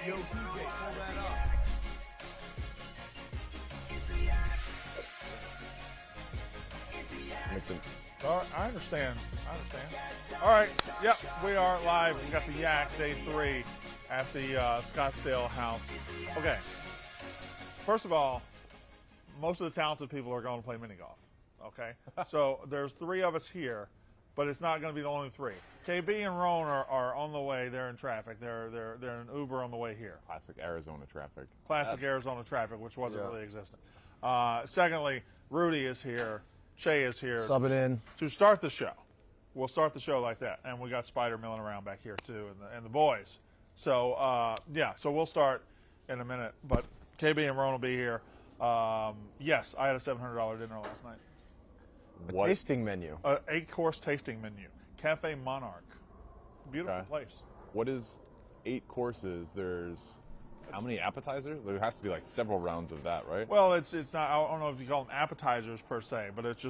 Yo, DJ, pull that up. All right, I understand. All right, yep, we are live. We got the Yak Day 3 at the Scottsdale house. Okay, first of all, most of the talented people are going to play mini golf. Okay, so there's 3 of us here, but it's not going to be the only 3. KB and Roan are on the way. They're in traffic. They're in Uber on the way here. Classic Arizona traffic. Classic Arizona traffic, which wasn't really existent. Secondly, Rudy is here. Shay is here. Sub it in. To start the show. We'll start the show like that. And we got Spider milling around back here, too, and the boys. So, so we'll start in a minute. But KB and Ron will be here. Yes, I had a $700 dinner last night. A tasting menu. 8-course tasting menu. Cafe Monarch. Beautiful place. What is 8 courses? There's how many appetizers? There has to be like several rounds of that, right? Well, it's not. I don't know if you call them appetizers per se, but it's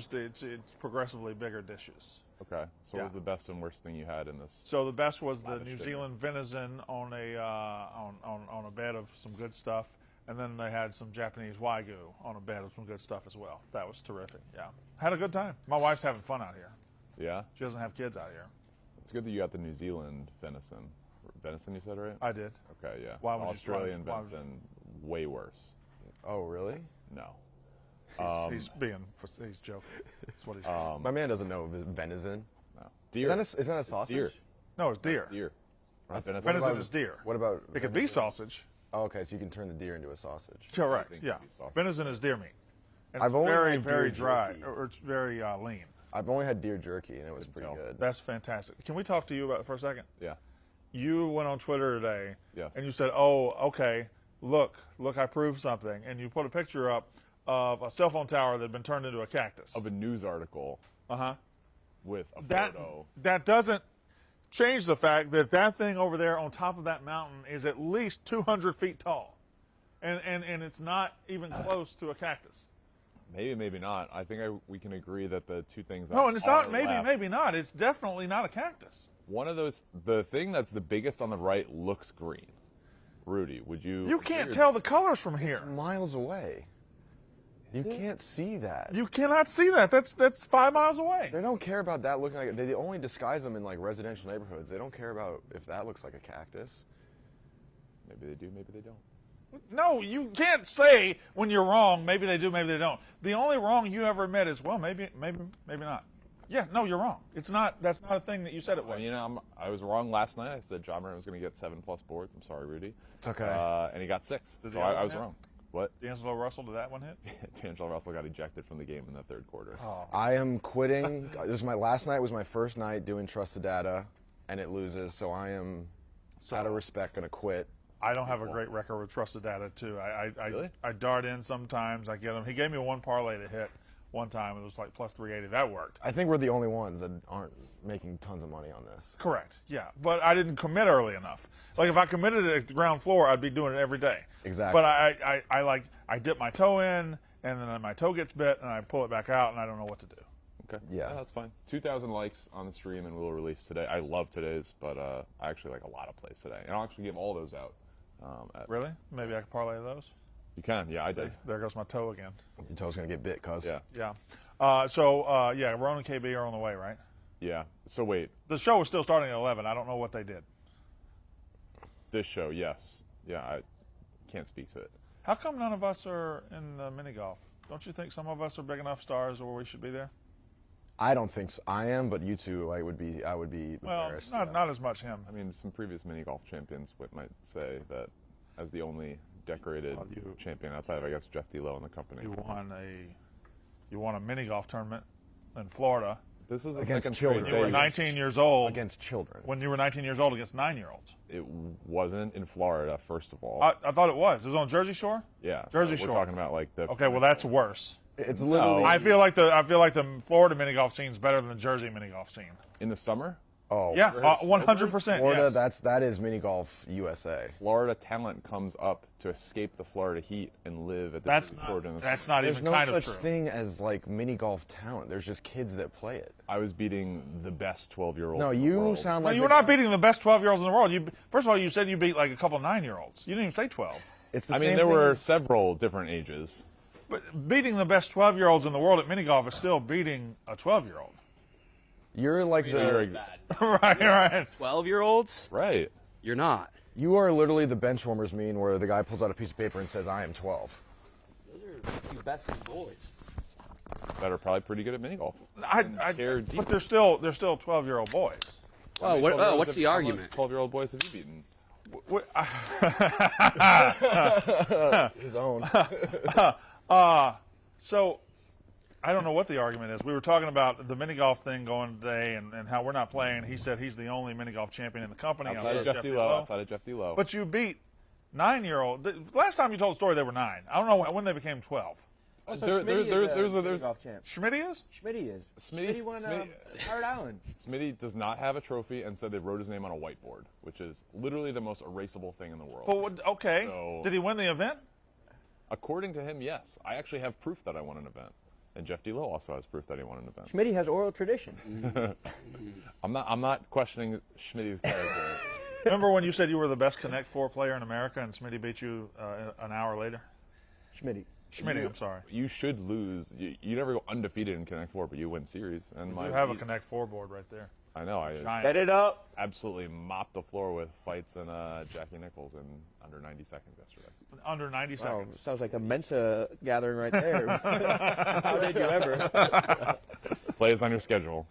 progressively bigger dishes. Okay. So what was the best and worst thing you had in this? So the best was the New Zealand venison on a bed of some good stuff, and then they had some Japanese wagyu on a bed of some good stuff as well. That was terrific. Yeah, had a good time. My wife's having fun out here. Yeah. She doesn't have kids out here. It's good that you got the New Zealand venison. Venison, you said, right? I did. Okay, yeah. Why would Australian venison, way worse. Oh, really? No. He's joking. That's what he's My man doesn't know venison. No. Deer. Is that a sausage? Deer. No, it's deer. That's deer. Venison is deer. What about? It could be sausage. Oh, okay, so you can turn the deer into a sausage. Correct. think Yeah. it could be sausage. Venison is deer meat. And I've only very, had very deer dry, jerky. or it's very lean. I've only had deer jerky, and it was pretty good. That's fantastic. Can we talk to you about it for a second? Yeah. You went on Twitter today, Yes. and you said, "Oh, okay, look, I proved something," and you put a picture up of a cell phone tower that had been turned into a cactus. Of a news article with a photo. That doesn't change the fact that that thing over there on top of that mountain is at least 200 feet tall, and it's not even close to a cactus. Maybe, maybe not. I think we can agree that the two things. No, and it's not. Maybe, left. maybe not. It's definitely not a cactus. One of those. The thing that's the biggest on the right looks green. Rudy, would you? You can't tell the colors from here. Miles away. You can't see that. You cannot see that. That's 5 miles away. They don't care about that looking like. They only disguise them in like residential neighborhoods. They don't care about if that looks like a cactus. Maybe they do. Maybe they don't. No, you can't say when you're wrong. Maybe they do. Maybe they don't. The only wrong you ever admit is, well, maybe not. Yeah, no, you're wrong. It's not. That's not a thing that you said it was. Well, you know, I was wrong last night. I said John Moran was going to get 7+ boards. I'm sorry, Rudy. It's okay. And he got 6. Did So the I other was hit? wrong. What? D'Angelo Russell, did that one hit? D'Angelo Russell got ejected from the game in the 3rd quarter. Oh. I am quitting. Last night was my first night doing trusted data, and it loses. So I am, out of respect, going to quit. I don't have a great record with trusted data too. Really? I dart in sometimes. I get them. He gave me one parlay to hit one time. It was like plus 380. That worked. I think we're the only ones that aren't making tons of money on this. Correct. Yeah, but I didn't commit early enough. Like if I committed at the ground floor, I'd be doing it every day. Exactly. But I dip my toe in, and then my toe gets bit, and I pull it back out, and I don't know what to do. Okay. Yeah. That's fine. 2,000 likes on the stream, and we'll release today. I love today's, but I actually like a lot of plays today. And I'll actually give all those out. Really? Maybe I can parlay those? You can. Yeah, I did. There goes my toe again. Your toe's going to get bit, cuz. Yeah. Yeah. Ron and KB are on the way, right? Yeah. So wait. The show is still starting at 11. I don't know what they did. This show, yes. Yeah, I can't speak to it. How come none of us are in the mini golf? Don't you think some of us are big enough stars where we should be there? I don't think so. I am, but you two, I would be Well, embarrassed. not as much him. I mean, some previous mini golf champions might say that as the only decorated champion outside of, I guess, Jeff D'Lo and the company. You won a mini golf tournament in Florida. This is the Against second children. straight You were day. 19 years old. Against children. When you were 19 years old against 9-year-olds. It wasn't in Florida, first of all. I thought it was. It was on Jersey Shore? Yeah. Jersey so Shore. we're talking about like the. Okay, well that's worse. It's literally. I feel like the Florida mini golf scene is better than the Jersey mini golf scene. In the summer? Oh, Yeah, 100%. Florida, Yes. that is mini golf USA. Florida talent comes up to escape the Florida heat and live at the That's Jersey Shore doing this. that's not There's even no kind such of true. thing as like mini golf talent. There's just kids that play it. I was beating the best 12-year-old. No, in the you world. sound No, like you were not beating the best 12-year-olds in the world. First of all, you said you beat like a couple 9-year-olds. You didn't even say 12. It's the I mean, same there thing were as- several different ages. But beating the best 12-year-olds in the world at mini golf is still beating a 12-year-old. You're like You're- right. 12-year-olds? Right. You're not. You are literally the benchwarmers meme where the guy pulls out a piece of paper and says, "I am 12." Those are the best boys. That are probably pretty good at mini golf. Care deep. But they're still 12-year-old boys. Oh, what's the argument? 12-year-old boys have you beaten? His own. So I don't know what the argument is. We were talking about the mini golf thing going today and how we're not playing. He said he's the only mini golf champion in the company. Outside of Jeff D-Low. Outside of Jeff D-Low. But you beat 9-year-old. The last time you told the story, they were 9. I don't know when they became 12. There's golf champ. Schmitty is? Schmitty is. Smitty- won Smitty- Howard Island. Smitty does not have a trophy and said they wrote his name on a whiteboard, which is literally the most erasable thing in the world. Well, okay. So- Did he win the event? According to him, yes. I actually have proof that I won an event. And Jeff D-Low also has proof that he won an event. Schmitty has oral tradition. I'm not questioning Schmitty's character. Remember when you said you were the best Connect 4 player in America and Smitty beat you an hour later? Schmitty. Schmitty, I'm sorry. You should lose. You never go undefeated in Connect 4, but you win series. And You have a Connect 4 board right there. I know. I Giant. Set it up. absolutely mopped the floor with fights and Jackie Nichols in under 90 seconds yesterday. Under 90 Oh, seconds. sounds like a Mensa gathering right there. How did you ever? Play is on your schedule.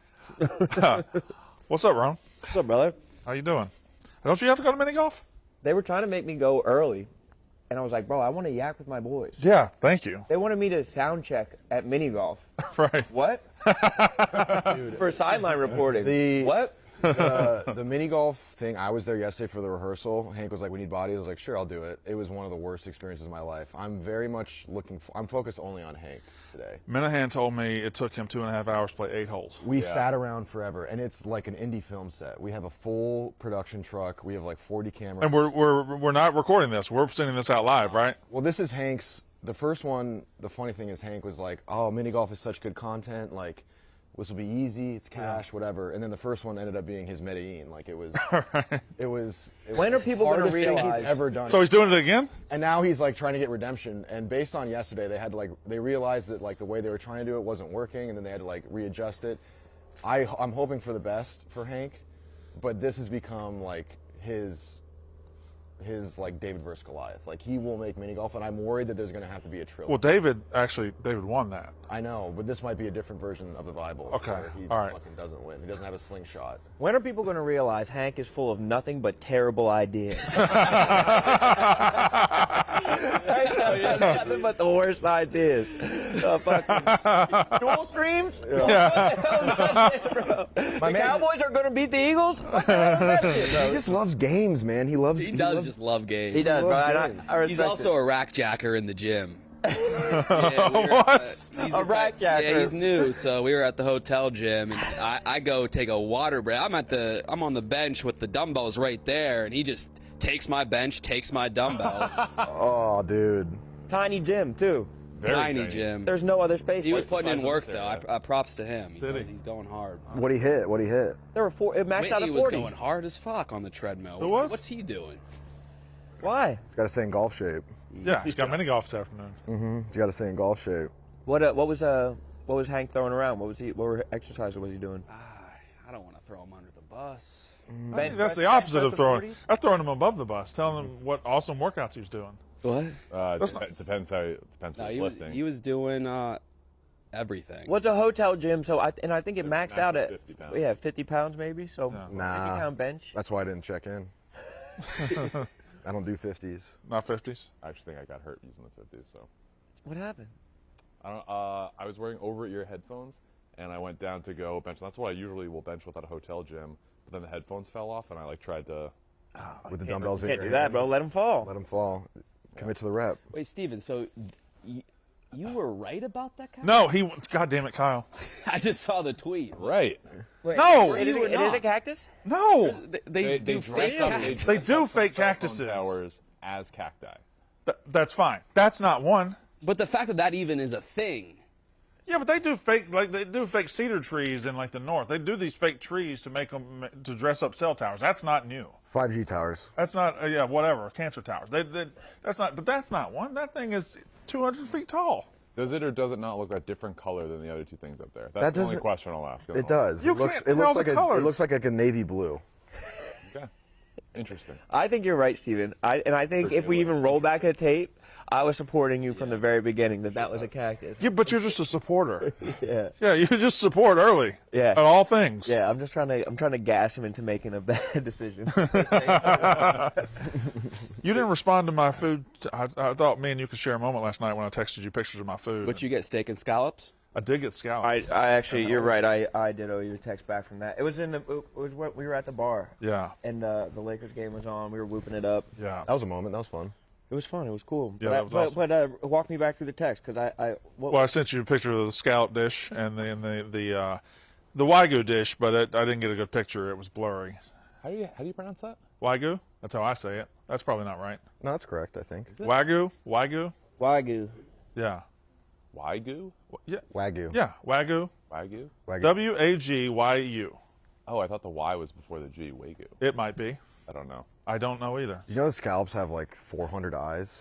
What's up, Ron? What's up, brother? How you doing? Don't you have to go to mini golf? They were trying to make me go early, and I was like, bro, I want to yak with my boys. Yeah, thank you. They wanted me to sound check at mini golf. Right. What? For sideline reporting. What? The mini golf thing, I was there yesterday for the rehearsal. Hank was like, "We need bodies." I was like, "Sure, I'll do it." It was one of the worst experiences of my life. I'm very much I'm focused only on Hank today. Minahan told me it took him 2.5 hours to play 8 holes. We sat around forever, and it's like an indie film set. We have a full production truck. We have like 40 cameras. And we're not recording this. We're sending this out live, right? Well, this is Hank's. The first one, the funny thing is Hank was like, "Oh, mini golf is such good content. Like, this will be easy. It's cash, whatever." And then the first one ended up being his Medellin. Like, it was, it was. When are people gonna hardest thing realize- he's ever done? So he's doing it again? And now he's like trying to get redemption. And based on yesterday, they had to they realized that like the way they were trying to do it wasn't working, and then they had to like readjust it. I'm hoping for the best for Hank, but this has become like his like David versus Goliath. Like, he will make mini golf, and I'm worried that there's going to have to be a trilogy. Well, David won that. I know, but this might be a different version of the Bible. Okay, where he all right. fucking doesn't win. He doesn't have a slingshot. When are people going to realize Hank is full of nothing but terrible ideas? Nothing but the worst ideas. Fucking stool streams? My The Cowboys are going to beat the Eagles? What the hell is that shit, bro? He just loves games, man. He loves. He does just love games. He does, bro. love I respect He's also it. a rack jacker in the gym. What? He's A rack jacker. Yeah, he's new. So we were at the hotel gym, and I go take a water break. I'm on the bench with the dumbbells right there, and he just takes my bench, takes my dumbbells. Oh, dude. Tiny gym, too. Tiny gym. There's no other space. He was like putting in work though. Yeah. I props to him. Did he? He's going hard. What he hit? What he hit? There were four. It maxed out Whitney at was 40. going hard as fuck on the treadmill. Who was? What's he doing? Why? He's got to stay in golf shape. Yeah, he's got mini golf this afternoon. He's got to stay in golf shape. What was Hank throwing around? What were exercises was he doing? I don't want to throw him under the bus. I think that's the opposite of throwing. That's throwing him above the bus, telling him what awesome workouts he's doing. What? It depends what No, he's lifting. he was doing everything. What's a hotel gym? So I think it maxed out at 50 pounds. 50 pounds maybe. So Yeah. 50-pound bench. That's why I didn't check in. I don't do 50s. Not 50s. I actually think I got hurt using the 50s. So What happened? I was wearing over-ear headphones, and I went down to go bench. That's what I usually will bench with at a hotel gym. But then the headphones fell off, and I tried to. With the dumbbells in Can't your do that, hand. bro. Let him fall. Let him fall. Commit to the rep. Wait, Steven, so You were right about that, Kyle? No, God damn it, Kyle. I just saw the tweet. Right. Wait, No! it is a cactus? No, They do fake cactus. They do fake cell phone cactuses. towers as cacti. That's fine. That's not one. But the fact that even is a thing. Yeah, but they do fake cedar trees in like the north. They do these fake trees to make them to dress up cell towers. That's not new. 5G towers. That's not whatever cancer towers. That's not. But that's not one. That thing is 200 feet tall. Does it or does it not look a different color than the other two things up there? That's the only question I'll ask. It does. You It looks. can't It tell looks the like colors. It looks like a navy blue. Okay. Interesting. I think you're right, Steven. I think if we even roll back a tape, I was supporting you from the very beginning that was a cactus. Yeah, but you're just a supporter. Yeah. Yeah, you just support early. Yeah. At all things. Yeah, I'm trying to gas him into making a bad decision. You didn't respond to my food. I thought me and you could share a moment last night when I texted you pictures of my food. But you get steak and scallops? I did get scalloped. I actually, you're right. I did owe you a text back from that. It was what we were at the bar. Yeah. And the Lakers game was on. We were whooping it up. Yeah. That was a moment. That was fun. It was fun. It was cool. Yeah, that was awesome. But walk me back through the text because Well, I sent you a picture of the scallop dish and the wagyu dish, but I didn't get a good picture. It was blurry. How do you pronounce that? Wagyu? That's how I say it. That's probably not right. No, that's correct. I think. Wagyu? Wagyu. Yeah. Wagyu? Yeah. Wagyu. Yeah. Wagyu. Wagyu? Wagyu. Wagyu. Oh, I thought the Y was before the G. Wagyu. It might be. I don't know. I don't know either. Did you know that scallops have like 400 eyes?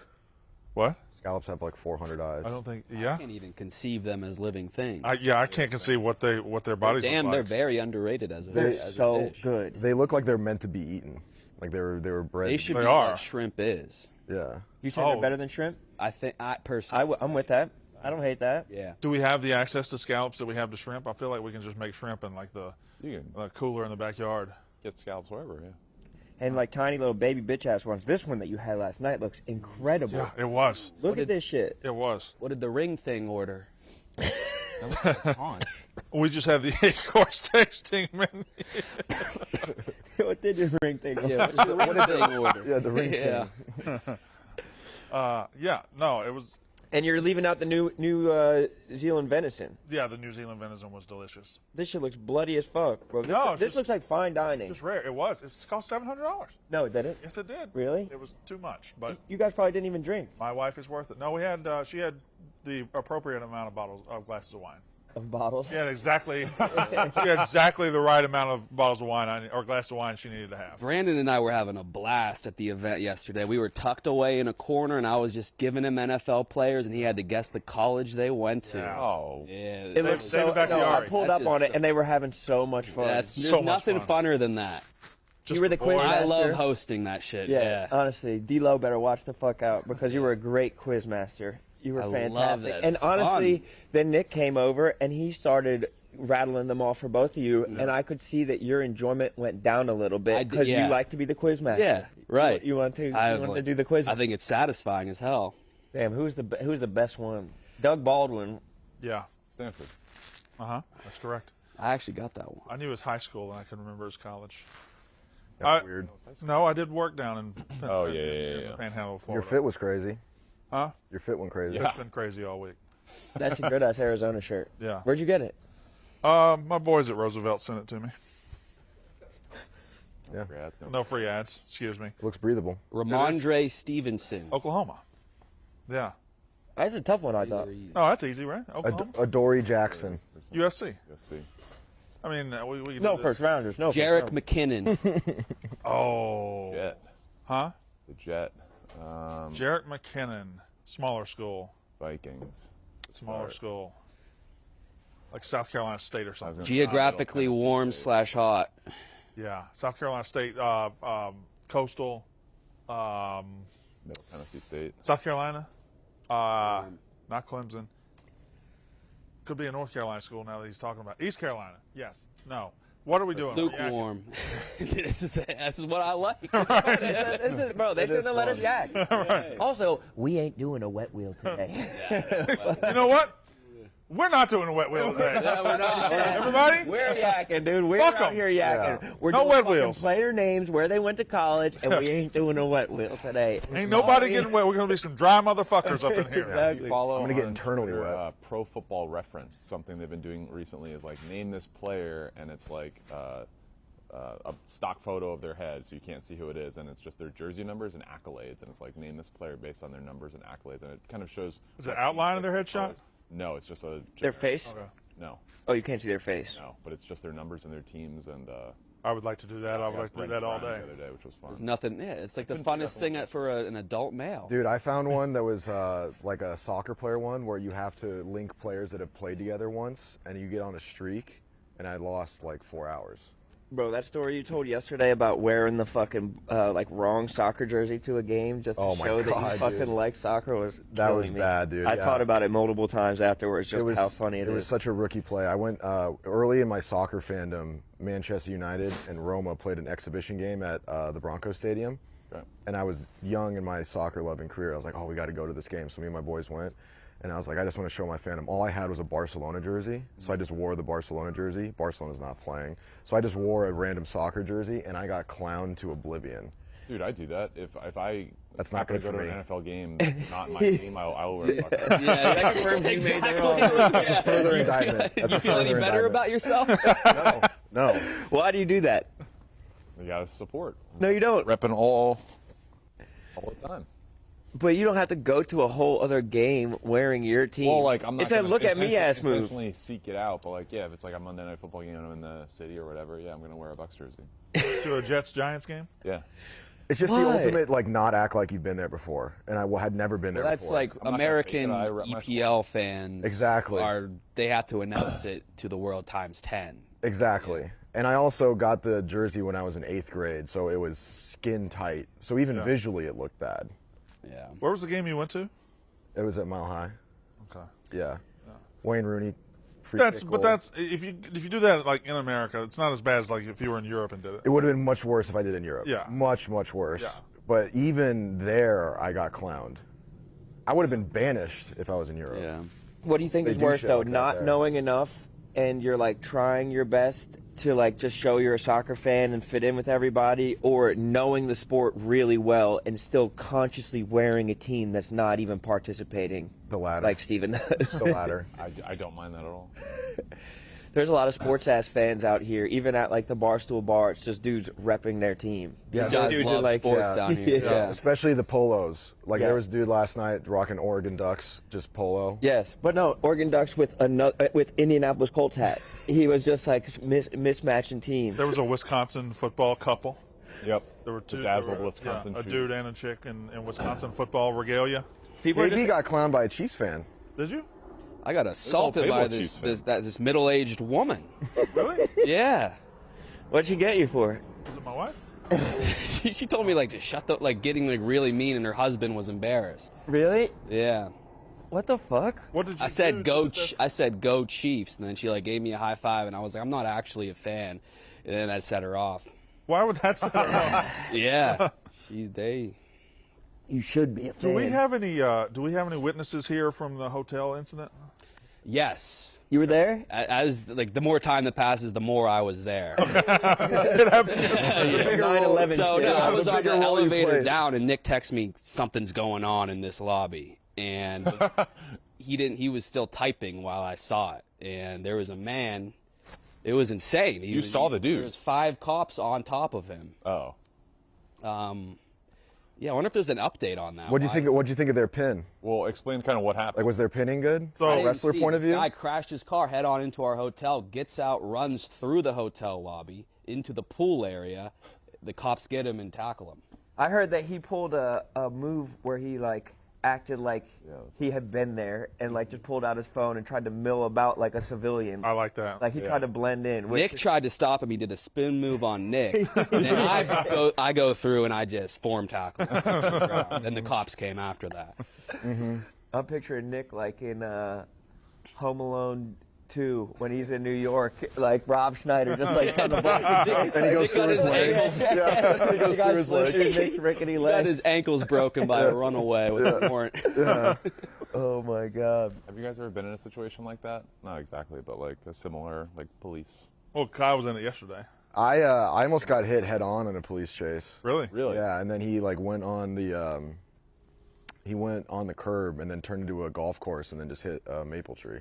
What? Scallops have like 400 eyes. I don't think. I Yeah. can't even conceive them as living things. I can't conceive what their bodies Damn, look they're like. very underrated as a They're as a so dish. good. They look like they're meant to be eaten. Like they were bred. They should They be are. what shrimp is. Yeah. You said Oh. they're better than shrimp? I personally. I'm with that. I don't hate that. Yeah. Do we have the access to scallops that we have to shrimp? I feel like we can just make shrimp in like the You can cooler in the backyard. get scallops wherever, yeah. And like tiny little baby bitch ass ones. This one that you had last night looks incredible. Yeah, it was. Look at this shit. It was. What did the ring thing order? We just had the 8-course tasting menu. What did your ring thing? Yeah, what's the ring thing order? Yeah, the ring Yeah. Yeah, no, it was. And you're leaving out the New Zealand venison. Yeah, the New Zealand venison was delicious. This shit looks bloody as fuck, bro. This, No, it's this just- looks like fine dining. Just rare. It was. It cost $700. No, it didn't. Yes, it did. Really? It was too much, but You guys probably didn't even drink my wife is worth it. No, we had. She had the appropriate amount of glasses of wine. of bottles. She had exactly. she had exactly the right amount of bottles of wine or glass of wine she needed to have. Brandon and I were having a blast at the event yesterday. We were tucked away in a corner, and I was just giving him NFL players, and he had to guess the college they went to. Yeah. Oh. Yeah, It looks so. David No, I Bakhtiari. pulled That's up on just it, and they were having so much fun. there's So much nothing fun. funner than that. Just you were the quiz boys. I master. love hosting that shit. Yeah, honestly, D-Lo better watch the fuck out because you were a great quiz master. You were I fantastic. love it. And It's honestly, fun. then Nick came over and he started rattling them off for both of you, and I could see that your enjoyment went down a little I bit did- because yeah. you like to be the quiz master. Yeah, right. You want to do the quiz. I think it's satisfying as hell. Damn, who's the best one? Doug Baldwin. Yeah. Stanford. That's correct. I actually got that one. I knew his high school and I couldn't remember his college. That's weird. No, I did work down in. Oh, in yeah. the Panhandle of Your Florida. fit was crazy. Huh? Your fit went crazy. It's been crazy all week. That's a good ass Arizona shirt. Yeah. Where'd you get it? My boys at Roosevelt sent it to me. Yeah. Congrats. No free ads. Excuse me. It looks breathable. Ramondre Stevenson. Oklahoma. Yeah. That's a tough one, I thought. Oh, that's easy, right? Oklahoma. Adoree Jackson. USC. Let's see. I mean, we can No do first this. rounders. No. Jarek first McKinnon. Oh. Jet. Huh? The Jet. Jarek McKinnon. Smaller school. Vikings. Smaller school. Like South Carolina State or something. Geographically warm / hot. Yeah. South Carolina State. Coastal. Middle Tennessee State. South Carolina. Not Clemson. Could be a North Carolina school now that he's talking about. East Carolina. Yes. No. What are we doing? Lukewarm. This is what I like. This is, bro, they shouldn't have let us yak. Right. Also, we ain't doing a wet wheel today. You know what? We're not doing a wet wheel today. No, we're not. Everybody? We're yakking, dude. We're Fuck 'em. out here yakking. Yeah. We're No doing wet fucking wheels. player names, where they went to college, and we ain't doing a wet wheel today. Ain't nobody getting wet. We're going to be some dry motherfuckers up in here. Exactly. You follow I'm gonna get on internally Twitter, wet. Pro Football Reference. Something they've been doing recently is like name this player, and it's like a stock photo of their head, so you can't see who it is, and it's just their jersey numbers and accolades, and it's like name this player based on their numbers and accolades, and it kind of shows. Is it outline of their headshot? No, it's just a Their face? Okay. No, Oh, you can't see their face. no, but it's just their numbers and their teams, and I would like to do that. I would like to do that all day. The other day, which was fun. There's nothing. Yeah, it's like the funnest thing for an adult male. Dude, I found one that was like a soccer player one where you have to link players that have played together once, and you get on a streak, and I lost like 4 hours. Bro, that story you told yesterday about wearing the fucking like wrong soccer jersey to a game just to Oh my show that God, you fucking dude. like soccer was That killing was me. bad, dude, I yeah. thought about it multiple times afterwards, just how funny it was is. such a rookie play. I went early in my soccer fandom. Manchester United and Roma played an exhibition game at the Broncos Stadium, Okay. and I was young in my soccer-loving career. I was like, oh, we got to go to this game. So me and my boys went, and I was like, I just want to show my fandom. All I had was a Barcelona jersey, so I just wore the Barcelona jersey. Barcelona's not playing, so I just wore a random soccer jersey, and I got clowned to oblivion. Dude, I do that. If I That's not gonna good go for to me. an NFL game, that's not my team, I will wear a fucking Yeah, that confirms you made the wrong. Further indictment. That's You a feel any further better indictment. about yourself? No. Why do you do that? You gotta support. No, you don't. Repping all the time. But you don't have to go to a whole other game wearing your team. Well, like I'm not. It's a gonna look at me ass move. Intentionally seek it out, but like, yeah, if it's like a Monday Night Football game and I'm in the city or whatever, yeah, I'm gonna wear a Bucks jersey. To a Jets-Giants game? Yeah. It's just Why? the ultimate, like, not act like you've been there before, and I had never been there That's before. like gonna American fake it. I rep my EPL fans. Exactly. They have to announce it to the world times 10. Exactly. And I also got the jersey when I was in 8th grade, so it was skin tight. So even visually, it looked bad. Yeah. Where was the game you went to? It was at Mile High. Okay. Yeah. Wayne Rooney. Free That's kick but goal. that's if you do that like in America, it's not as bad as like if you were in Europe and did it. It would have been much worse if I did it in Europe. Yeah. Much, much worse. Yeah. But even there, I got clowned. I would have been banished if I was in Europe. Yeah. What do you think They is do worse, shit though? like that Not there. knowing enough and you're, like, trying your best to, like, just show you're a soccer fan and fit in with everybody, or knowing the sport really well and still consciously wearing a team that's not even participating? The latter. Like Steven. The latter. I don't mind that at all. There's a lot of sports-ass fans out here, even at, like, the Barstool bar. It's just dudes repping their team. Yeah, Just These guys dudes are love like, sports yeah. down here. Yeah. Especially the polos. Like, Yeah. there was a dude last night rocking Oregon Ducks, just polo. Yes, but no, Oregon Ducks with Indianapolis Colts hat. He was just like mismatching teams. There was a Wisconsin football couple. Yep. There were two. Bedazzled there were, Wisconsin a shoes. dude and a chick in Wisconsin football regalia. People are AB just, got clowned by a Chiefs fan. Did you? I got assaulted table by Chiefs this middle-aged woman. Really? Yeah. what'd she get you for? Was it my wife? She told me like to shut the getting like really mean, and her husband was embarrassed. Really? Yeah. What the fuck? What did you I said do? go. Just- I said go Chiefs, and then she like gave me a high five, and I was like, I'm not actually a fan, and then I set her off. Why would that set her off? Yeah. You should be a fan. Do we have any witnesses here from the hotel incident? Yes. You were there? As like the more time that passes, the more I was there. 9/11. So no, I was on the bigger role you elevator played. down, and Nick texted me something's going on in this lobby, and he was still typing while I saw it, and there was a man. It was insane. You saw the dude. There was 5 cops on top of him. Oh. Yeah, I wonder if there's an update on that. What'd you think of their pin? Well, explain kind of what happened. Like, was their pinning good? So- From I a didn't wrestler see. point of This view? guy crashed his car head on into our hotel, gets out, runs through the hotel lobby into the pool area. The cops get him and tackle him. I heard that he pulled a move where he like acted like he had been there and like just pulled out his phone and tried to mill about like a civilian. I like that. Like he tried to blend in. Which Nick tried to stop him. He did a spin move on Nick. And then I go through and I just form tackle him. Then the cops came after that. I'm picturing Nick like in Home Alone 2 when he's in New York, like Rob Schneider, just like trying to block. And he goes through his legs. Yeah, he goes through his legs. Nick's rickety Got legs. his ankles broken by a runaway with a warrant. Oh my God. Have you guys ever been in a situation like that? Not exactly, but like a similar like police. Well, Kyle was in it yesterday. I almost got hit head on in a police chase. Really? Really? Yeah, and then he like went on the curb and then turned into a golf course and then just hit a maple tree.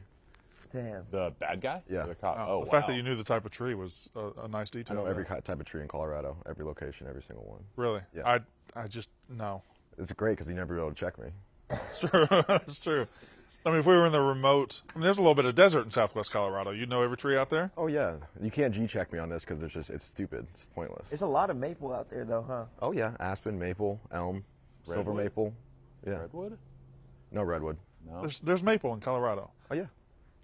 Damn. The bad guy? Yeah. Or the cop? The fact that you knew the type of tree was a nice I detail. know every type of tree in Colorado, every location, every single one. Really? Yeah. I just no. It's great because you never be able to check me. It's true. It's true. I mean, if we were in the remote, there's a little bit of desert in southwest Colorado. You'd know every tree out there? Oh yeah, you can't G-check me on this because it's stupid. It's pointless. There's a lot of maple out there, though, huh? Oh yeah, aspen, maple, elm, silver Redwood? maple. Yeah. Redwood? No redwood. No. There's maple in Colorado. Oh yeah.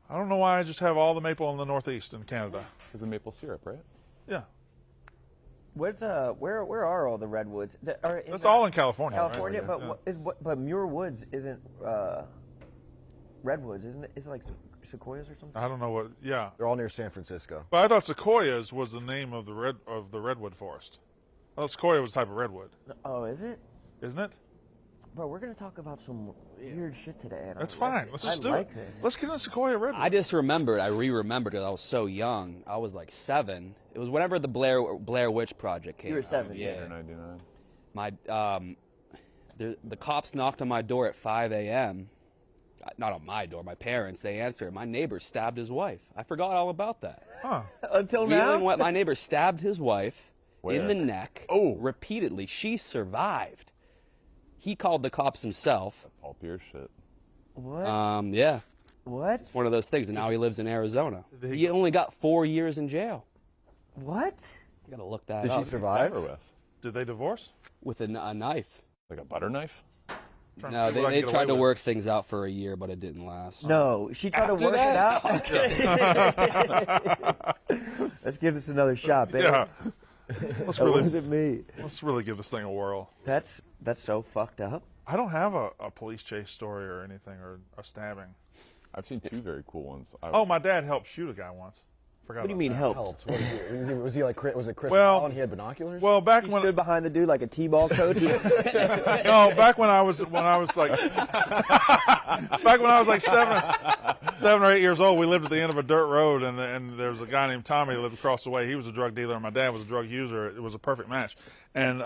I don't know why I just have all the maple in the Northeast in Canada. Because of maple syrup, right? Yeah. Where's where are all the redwoods? That's all in California. right? California, Yeah. but Muir Woods isn't redwoods, isn't it? Is it like sequoias or something? I don't know what. Yeah. They're all near San Francisco. But I thought sequoias was the name of the redwood forest. I thought sequoia was a type of redwood, Oh, is it? isn't it? Bro, we're gonna talk about some weird shit today. And That's I like fine. it. Let's just I do like it. this. Let's get into sequoia redwood. I just remembered. I re-remembered because I was so young. I was like 7. It was whenever the Blair Witch Project came. You were out. 7, Yeah. 99. My the cops knocked on my door at 5 a.m. Not on my door. My parents. They answered. My neighbor stabbed his wife. I forgot all about that. Until Wheeling, now. my neighbor stabbed his wife Where? in the neck. Oh. Repeatedly. She survived. He called the cops himself. Paul Pierce shit. What? Yeah. What? One of those things, and now he lives in Arizona. He only got 4 years in jail. What? You gotta look that Did up. she survive? Stab her with? Did they divorce? With a knife. Like a butter knife? Trying No, to see what I they can get tried away to with. work things out for a year, but it didn't last. No, she tried to work it out. Let's give this another shot, baby. Yeah. Let's That really wasn't me. give this thing a whirl. That's so fucked up. I don't have a police chase story or anything or a stabbing. I've seen 2 very cool ones. Oh, my dad helped shoot a guy once. Forgot. What do you about mean that. help? Helped. What did he, was he like? Was it Chris Well- Allen? He had binoculars. Well, back He when stood behind the dude like a t-ball coach. no, back when I was like back when I was like 7 or 8 years old, we lived at the end of a dirt road, and there was a guy named Tommy who lived across the way. He was a drug dealer, and my dad was a drug user. It was a perfect match. And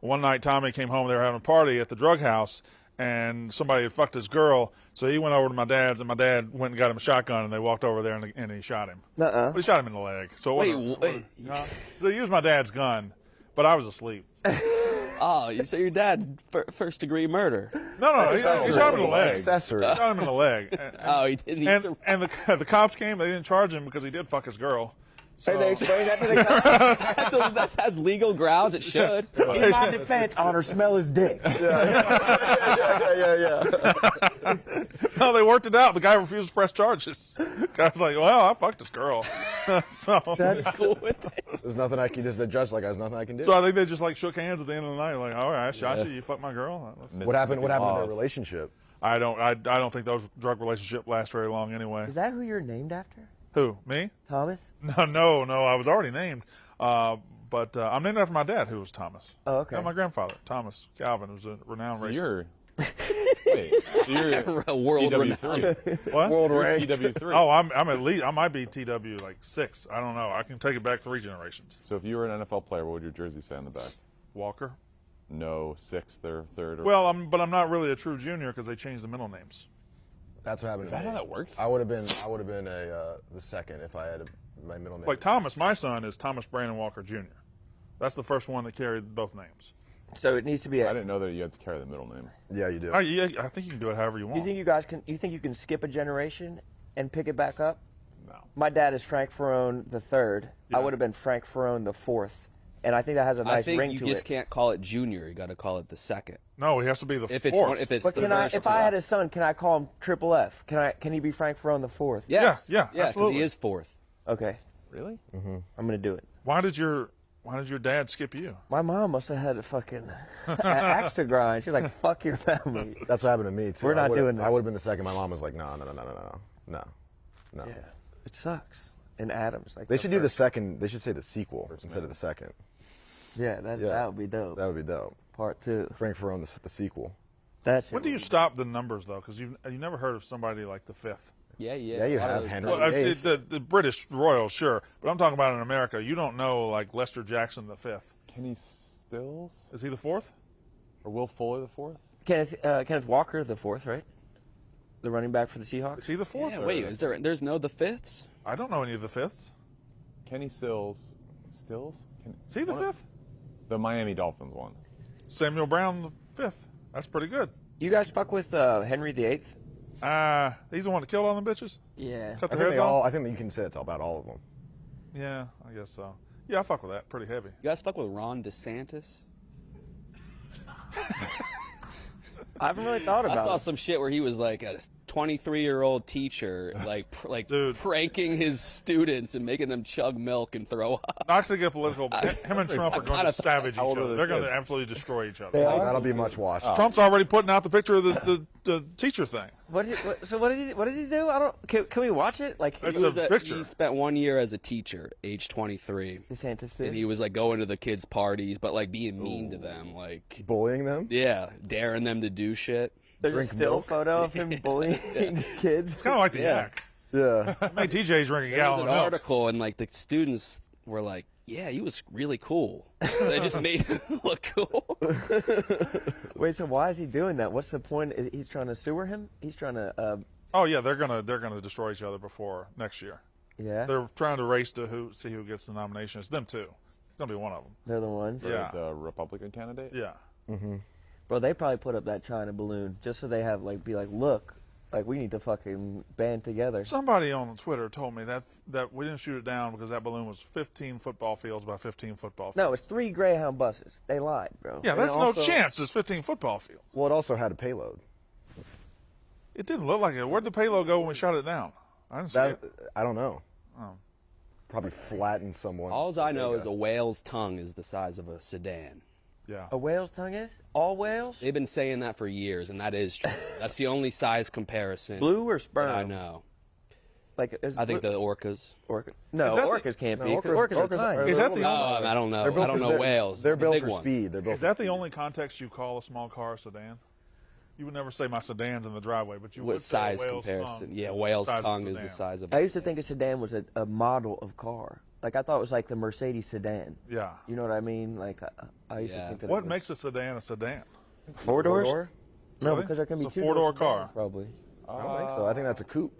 one night, Tommy came home. They were having a party at the drug house, and somebody had fucked his girl. So he went over to my dad's, and my dad went and got him a shotgun, and they walked over there, and he shot him. Nuh-uh. But he shot him in the leg. So it wasn't- Wait. they used my dad's gun, but I was asleep. Oh, so your dad's first degree murder. No, he shot him in the leg. Accessory. He shot him in the leg. And, Oh, he didn't. and the cops came. They didn't charge him because he did fuck his girl. So, Hey, they explained that to the cops. that has legal grounds. It should. In my defense, Honor, smell his dick. yeah. no, they worked it out. The guy refused to press charges. The guy's like, well, I fucked this girl. so That's Cool with it. There's nothing I can. There's the judge like, there's nothing I can do. I think they just like shook hands at the end of the night. Like, all right, I shot you. You fucked my girl. What happened? What happened to their Laws. relationship? I don't think those drug relationships last very long anyway. Is that who you're named after? Who? Me? Thomas? No. I was already named. But I'm named after my dad, who was Thomas. Oh, okay. And my grandfather, Thomas Calvin, was a renowned So racist. you're. Wait. So you're A world TW3. What? World You're ranked. TW3. Oh, I'm at least I might be TW like 6. I don't know. I can take it back 3 generations. So if you were an NFL player, what would your jersey say on the back? Walker. No, 6th or 3rd? Or... Well, I'm not really a true junior because they changed the middle names. That's what happened. Is to that me. how that works? I would have been the second if I had my middle name. Like Thomas, my son is Thomas Brandon Walker Jr. That's the first one that carried both names. So it needs to be I didn't know that you had to carry the middle name. Yeah, you do. I think you can do it however you want. You think you guys can? You think you can skip a generation and pick it back up? No. My dad is Frank Ferrone the third. Yeah. I would have been Frank Ferrone the fourth, and I think that has a I nice think ring you to just it. can't call it junior. You got to call it the second. No, he has to be the If it's fourth. one, if it's But the can I? first If two. I had a son, can I call him Triple F? Can he be Frank Ferrone the fourth? Yes. Yeah, because absolutely. he is fourth. Okay, Really? I'm gonna do it. Why did your dad skip you? My mom must have had a fucking axe to grind. She's like, "Fuck your family." That's what happened to me too. We're not I would've- doing this. I would have been the second. My mom was like, no. Yeah, it sucks. And Adams, like They should do the first. second. They should say the sequel instead of the second. Yeah, that would be dope. That would be dope. Part 2. Frank Ferrone, the sequel. When do you stop the numbers though? Because you never heard of somebody like the 5th. Yeah, Yeah, you a lot of have those Henry. players. Well, the British Royals, sure, but I'm talking about in America. You don't know like Lester Jackson the 5th. Kenny Stills Is he the 4th? or Will Fuller the 4th? Kenneth Walker, the 4th, right? The running back for the Seahawks. Is he the 4th? Yeah, wait, there's no the 5ths? I don't know any of the 5ths. Kenny Stills. Stills? Is he the 5th? The Miami Dolphins one. Samuel Brown the 5th. That's pretty good. You guys fuck with Henry VIII? He's the one that killed all them bitches. Yeah. Cut I their think, heads off. I think that you can say it's about all of them. Yeah, I guess so. Yeah, I fuck with that. Pretty heavy. You guys fuck with Ron DeSantis? I haven't really thought I about saw it. some shit where he was like a 23-year-old teacher, like Dude. pranking his students and making them chug milk and throw up. Not to get political, but him and Trump are going to savage each How old are other. the They're going to kids? absolutely destroy each other. That'll be much watched. Trump's already putting out the picture of the teacher thing. What did he do? I don't. Can we watch it? Like It's He was a picture. He spent 1 year as a teacher, age 23, DeSantis and did. he was like going to the kids' parties, but like being mean to them, like Bullying them? yeah, daring them to do shit. There's drink a still milk? photo of him bullying kids. Kind of like the yak. Yeah. Made TJ drink a There was gallon an of milk. article, and like the students were like, "Yeah, he was really cool." So they just made him look cool. Wait, so why is he doing that? What's the point? He's trying to sewer him? He's trying to. Oh yeah, they're gonna destroy each other before next year. Yeah. They're trying to race to see who gets the nomination. It's them two. It's gonna be one of them. They're the ones. Yeah. The Republican candidate? Yeah. Bro, they probably put up that China balloon just so they have be like, look, like we need to fucking band together. Somebody on Twitter told me that we didn't shoot it down because that balloon was 15 football fields by 15 football fields. No, it's 3 Greyhound buses. They lied, bro. Yeah, And that's also- no chance. It's 15 football fields. Well, it also had a payload. It didn't look like it. Where'd the payload go when we shot it down? I didn't see That, it. I don't know. Probably flattened someone. All I know is a whale's tongue is the size of a sedan. Yeah. A whale's tongue is? All whales? They've been saying that for years, and that is true. That's the only size comparison Blue or sperm? that I know. Like, is I think blue- the orcas. orca. No, Is that the- orcas can't be. No, 'Cause orcas are tiny. Is that the No, only- I don't know. They're built I don't for- know they're- whales. They're the built big for ones. speed. They're built Is for that the only context you call a small car a sedan? You would never say my sedan's in the driveway, but you What would say a size whale's comparison? tongue Yeah, is whale's the size of tongue a is the sedan. size of. I used to think a sedan was a model of car. Like, I thought it was like the Mercedes sedan. Yeah. You know what I mean? Like, I used to Yeah. think that What it was makes a sedan a sedan? 4 doors? Four-door? No, Really? because there can be It's a 2 four-door doors car. probably. I don't think so. I think that's a coupe,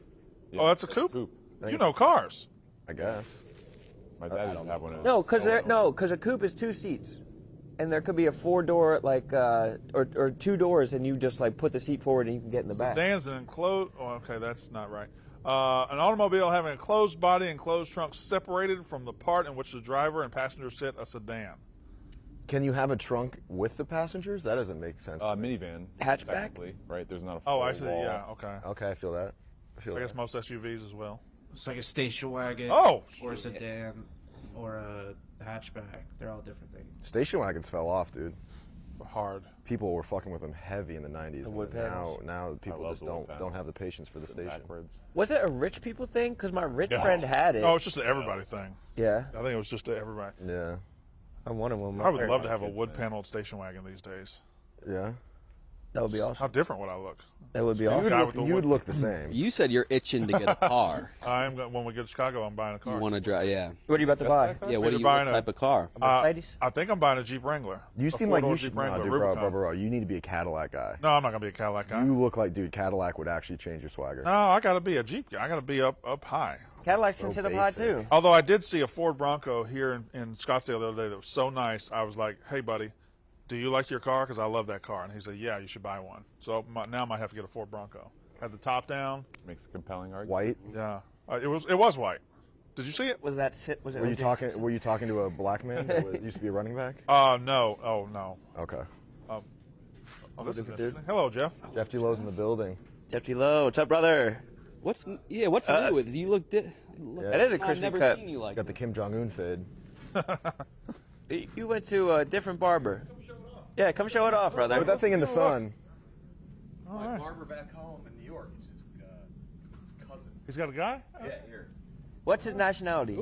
Oh, that's a coupe? You know cars. I guess. My dad used to have one of No, those. because a coupe is 2 seats, and there could be a 4-door or 2 doors, and you just like put the seat forward and you can get in the back. Sedan's an enclosed. Oh, okay, that's not right. An automobile having a closed body and closed trunk separated from the part in which the driver and passenger sit. A sedan. Can you have a trunk with the passengers? That doesn't make sense. Minivan. Hatchback? technically, right? There's not a Oh, full I see. wall. Yeah. Okay. Okay, I feel that. I guess most SUVs as well. It's like a station wagon. Oh! Or a sedan. Or a hatchback. They're all different things. Station wagons fell off, dude. Hard. People were fucking with them heavy in the 90s. The wood and panels. now people love just the wood don't panels. have the patience for the Sitting station. backwards. Was it a rich people thing? Because my rich Yeah. friend had it. No, it's just an everybody thing. Yeah, I think it was just a everybody. Yeah. I wanted one. I would love to have a wood paneled station wagon these days. Yeah. That would be How awesome. different would I look? That would be You awesome. would guy look, with the you would wood- look the same. You said you're itching to get a car. When we get to Chicago, I'm buying a car. You want to drive? Yeah. What are you about to buy? Yeah. What Either do you? buying What a- type of car? A Mercedes? I think I'm buying a Jeep Wrangler. You A seem like four-door you Jeep should. No, Wrangler, dude, bro, Rubicon. bro, you need to be a Cadillac guy. No, I'm not gonna be a Cadillac guy. You look like, dude, Cadillac would actually change your swagger. No, I gotta be a Jeep guy. I gotta be up high. Cadillacs can So sit up high basic. too. Although I did see a Ford Bronco here in Scottsdale the other day that was so nice. I was like, "Hey, buddy, do you like your car? Because I love that car." And he said, "Yeah, you should buy one." So now I might have to get a Ford Bronco. Had the top down. Makes a compelling argument. White? Yeah, it was white. Did you see it? Was that sit? Was it? Were you O.J. talking? Simpson? Were you talking to a black man that used to be a running back? No. Oh no. Okay. Oh, this is Different interesting. Hello, Jeff. Jeff G. Lowe's in the building. Jeff T. Lowe, what's up, brother? What's new with you? Look. That is a I've crispy never cut. seen you like Got the that. Kim Jong Un fade. You went to a different barber. Yeah, come show it off, brother. Put that thing in the sun. All right. Barber back home in New York. It's his cousin. He's got a guy. Yeah, here. What's his nationality?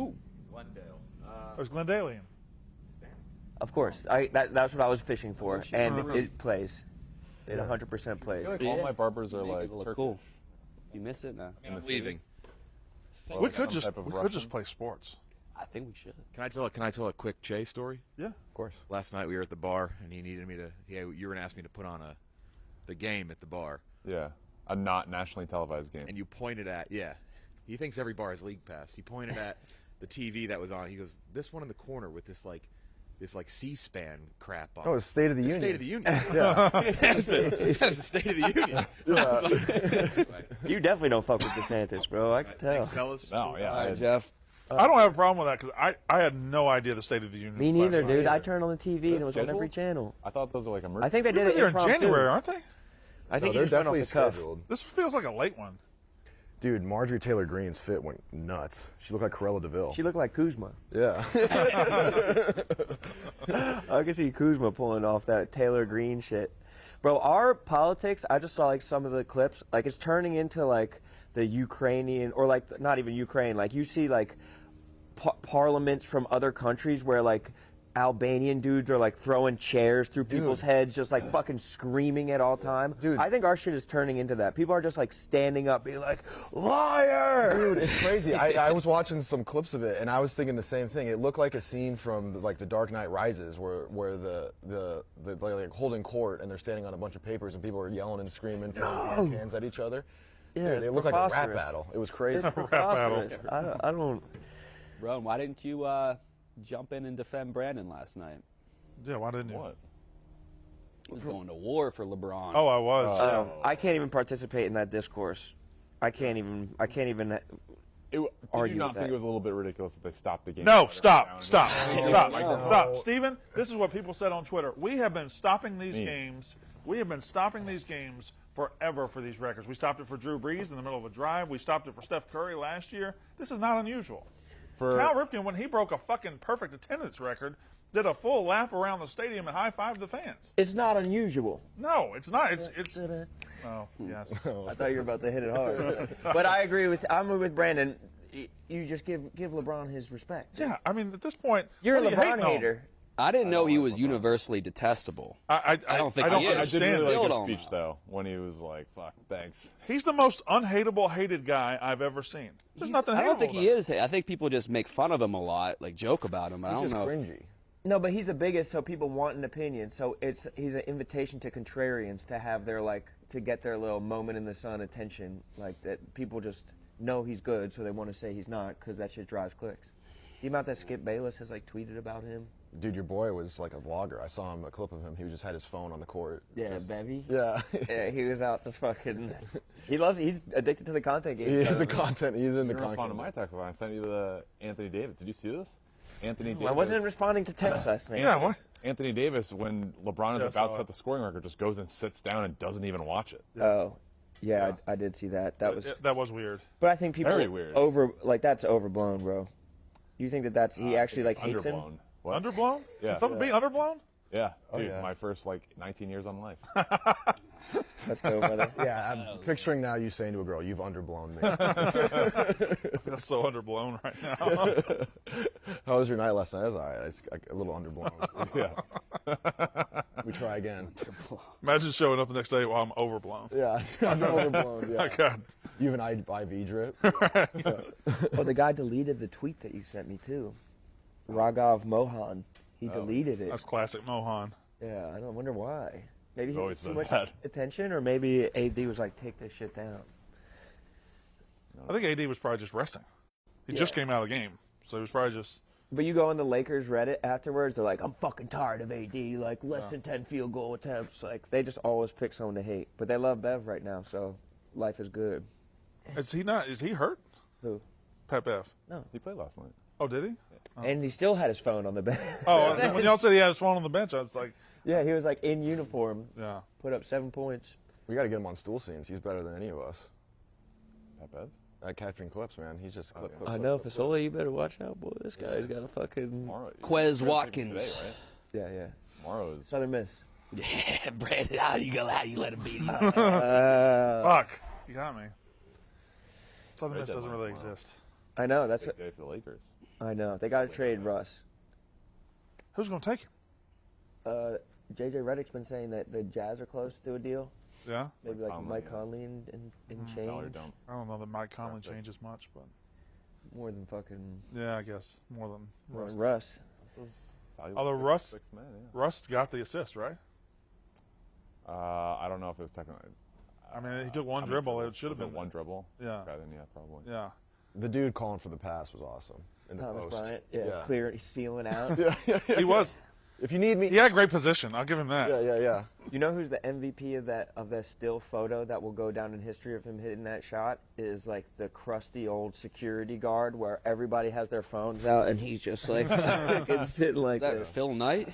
Glendale. There's Glendalian. Of course, that's what I was fishing for, and it plays. It 100% plays. I feel like all my barbers are Make like it look Turkish. cool. If you miss it, no. I'm leaving. We could some just type of we could Russian. just play sports. I think we should. Can I tell a quick Che story? Yeah. Of course. Last night we were at the bar, and he needed me to. You were gonna ask me to put on the game at the bar, Yeah, a not nationally televised game. and you pointed at He thinks every bar has league pass. He pointed at the TV that was on. He goes, "This one in the corner with this like C-SPAN crap on." Oh, it's State of the Union. State of the Union. That's the State of the Union. You definitely don't fuck with DeSantis, bro. I can tell. Thanks, fellas. No, yeah. All I- right, Jeff. I don't have a problem with that because I had no idea the State of the Union. Me was last neither, night. dude. I turned on the TV and it was on scheduled? every channel. I thought those were like emergency. I think they did it They're in impromptu. January, aren't they? I think No, you they're just went off definitely the cuff. scheduled. This feels like a late one. Dude, Marjorie Taylor Greene's fit went nuts. She looked like Cruella DeVille. She looked like Kuzma. Yeah. I can see Kuzma pulling off that Taylor Green shit. Bro, our politics, I just saw like some of the clips, like it's turning into like the Ukrainian, or like not even Ukraine, like you see like parliaments from other countries where like Albanian dudes are like throwing chairs through people's heads, just like fucking screaming at all time. Dude. I think our shit is turning into that. People are just like standing up being like, liar! Dude, it's crazy. I was watching some clips of it, and I was thinking the same thing. It looked like a scene from like The Dark Knight Rises, where the like holding court, and they're standing on a bunch of papers, and people are yelling and screaming, throwing hands at each other. Yeah, Dude, it's it looked like a rap preposterous. battle. It was crazy. It's preposterous. I don't. Bro, why didn't you jump in and defend Brandon last night? Yeah, why didn't you? What? He was going to war for LeBron. Oh, I was. I can't even participate in that discourse. I can't even. Did Argue you not with think that. it was a little bit ridiculous that they stopped the game? No, Right stop, around stop, and- stop. Steven, this is what people said on Twitter. We have been stopping these Me. games. We have been stopping these games forever for these records. We stopped it for Drew Brees in the middle of a drive. We stopped it for Steph Curry last year. This is not unusual. For Cal Ripken, when he broke a fucking perfect attendance record, did a full lap around the stadium and high-fived the fans. It's not unusual. No, it's not. It's oh, yes. I thought you were about to hit it hard. But I agree with. I'm with Brandon. You just give LeBron his respect. Yeah, I mean, at this point, You're a what are you hating LeBron on? hater. I didn't know he was universally detestable. I don't think I don't he is. I understand did it. really Still like don't his speech know. though when he was like, "Fuck, thanks." He's the most unhateable, hated guy I've ever seen. There's nothing I don't think hateable he about is. I think people just make fun of him a lot, like joke about him. I It's don't just know. cringy. No, but he's the biggest, so people want an opinion. So he's an invitation to contrarians to have their to get their little moment in the sun attention. Like that, people just know he's good, so they want to say he's not because that shit drives clicks. The amount that Skip Bayless has tweeted about him. Dude, your boy was like a vlogger. I saw him, a clip of him. He just had his phone on the court. Yeah, Just- Bevy. Yeah. Yeah, he was out to fucking. He's addicted to the content game. He is a content. He's in You the didn't respond to content. my text when I sent you the Anthony Davis. Did you see this? Anthony Davis. I wasn't responding to text last night. Yeah, what? Anthony Davis, when LeBron is Yeah, I about saw to it. set the scoring record, just goes and sits down and doesn't even watch it. Oh, yeah, I did see that. That was. That was weird. But I think people Very weird. that's overblown, bro. You think that's he actually hates him? Underblown. What? Underblown? Yeah. Is something being underblown? Yeah, dude, yeah. my first 19 years on life. Let's go, brother. Yeah, I'm picturing now you saying to a girl, "You've underblown me." That's so underblown right now. How was your night last night? It was all right. It's a little underblown. Yeah. We try again. Imagine showing up the next day while I'm overblown. Yeah, I'm overblown. Oh, Yeah. God. You have an IV drip. Oh, the guy deleted the tweet that you sent me too. Raghav Mohan. He deleted it. That's classic Mohan. Yeah, I don't wonder why. Maybe he Always was too done much that. attention, or maybe AD was like, take this shit down. I think AD was probably just resting. He just came out of the game, so he was probably just. But you go on the Lakers Reddit afterwards, they're like, I'm fucking tired of AD, like less than 10 field goal attempts. Like they just always pick someone to hate. But they love Bev right now, so life is good. Is he not? Is he hurt? Who? Pat Bev. He played last night. Oh, did he? And he still had his phone on the bench. Oh, and when y'all said he had his phone on the bench, I was like, Yeah, he was like in uniform, yeah. put up 7 points. We got to get him on stool scenes. He's better than any of us Not bad. at capturing clips, man. He's just clip. I know, Fasola, you better watch out, boy. This guy's got a fucking. Tomorrow, Quez you're gonna take Watkins. him Today, right? Yeah, yeah. Tomorrow is. Southern Miss. Yeah, Brandon, how you let him beat you? Fuck. You got me. Southern Miss Great doesn't deadline really tomorrow. exist. I know. That's Big what, day for the Lakers. I know. They got to trade Russ. Who's going to take him? JJ Redick's been saying that the Jazz are close to a deal. Yeah. Maybe like Conley, Mike yeah. Conley and Salary change. dump. I don't know that Mike Conley Perfect. changes much, but More than fucking yeah, I guess more than Rust. Russ. Valuable Although six- Russ- six men, yeah. Rust got the assist, right? I don't know if it was technically. I mean, he took one how many dribble. dribbles? It should have Was been one dribble. Yeah. Okay, then yeah, probably. Yeah. The dude calling for the pass was awesome in the Thomas post. Bryant. Yeah, clear, sealing out. He was. If you need me. He had great position. I'll give him that. Yeah. You know who's the MVP of that still photo that will go down in history of him hitting that shot? Is like the crusty old security guard where everybody has their phones out and he's just like fucking sitting like Is that this. Phil Knight?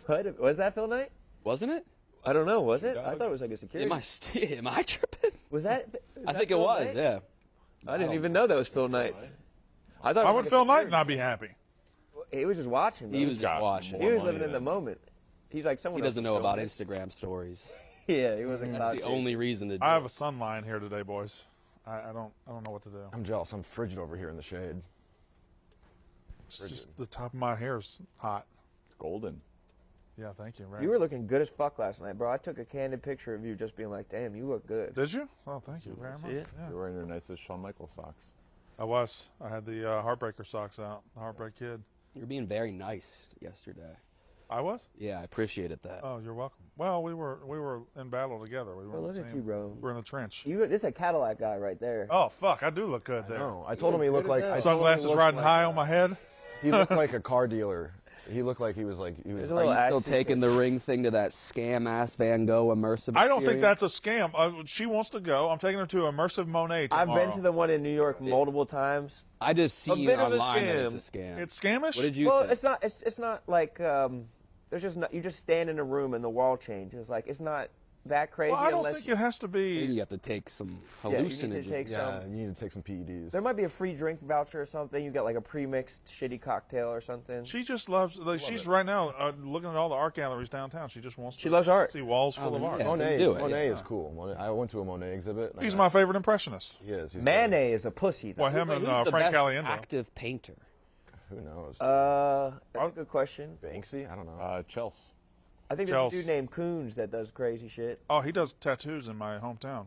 What? Was that Phil Knight? Wasn't it? I don't know. Was it? I thought it was like a security. Am I tripping? Was that? I think it Phil was. Knight? Yeah. I didn't even know that was Phil Knight. I thought. Why it was would like a Phil Knight security- not be happy? He was just watching. He bro. was just got watching. He more was money living in the than- moment. He's like someone. He doesn't else know about filmed this. Instagram stories. Yeah, he wasn't. That's the only reason to do I have it. a sun line here today, boys. I don't know what to do. I'm jealous. I'm frigid over here in the shade. It's just the top of my hair's hot. It's golden. Yeah, thank you. Right. You were looking good as fuck last night, bro. I took a candid picture of you just being like, damn, you look good. Did you? Oh, thank you very much. See it? Yeah. You're wearing your nicest Shawn Michaels socks. I was. I had the Heartbreaker socks out. The Heartbreak Kid. You're being very nice yesterday. I was? Yeah, I appreciated that. Oh, you're welcome. Well, we were in battle together. We were Oh, in the look at same- you, bro. We're in the trench. This is a Cadillac guy right there. Oh, fuck. I do look good there. No, I told him he looked like. I told him he Sunglasses looked riding like, high on my head. He looked like a car dealer. He looked like he was like he was. There's a Are little you still action taking the figure. ring thing to that scam ass Van Gogh immersive? I don't think experience? that's a scam. She wants to go. I'm taking her to Immersive Monet tomorrow. I've been to the one in New York multiple times. I just seen bit of a online that it's a scam. scam. It's scamish? What did you Well, think? it's not. It's not like there's just not, you just stand in a room and the wall changes. Like it's not that crazy. Well, I don't unless think it has to You be. have to take some yeah, you need to hallucinogens. take Yeah, some. you need to take some PEDs. There might be a free drink voucher or something. You get like a pre-mixed shitty cocktail or something. She just loves. She's right now looking at all the art galleries downtown. She just wants to. She loves art. See walls full of yeah. art. Monet, do it, Monet yeah. is cool. I went to a Monet exhibit. and I He's got- my favorite impressionist. He is. He's Manet is a pussy. Though. Well, him Wait, and who's the Frank best Caliendo. active painter? good. Who knows? That's a good question. Banksy? I don't know. Chelsea. I think there's a Chelsea. dude named Coons that does crazy shit. Oh, he does tattoos in my hometown.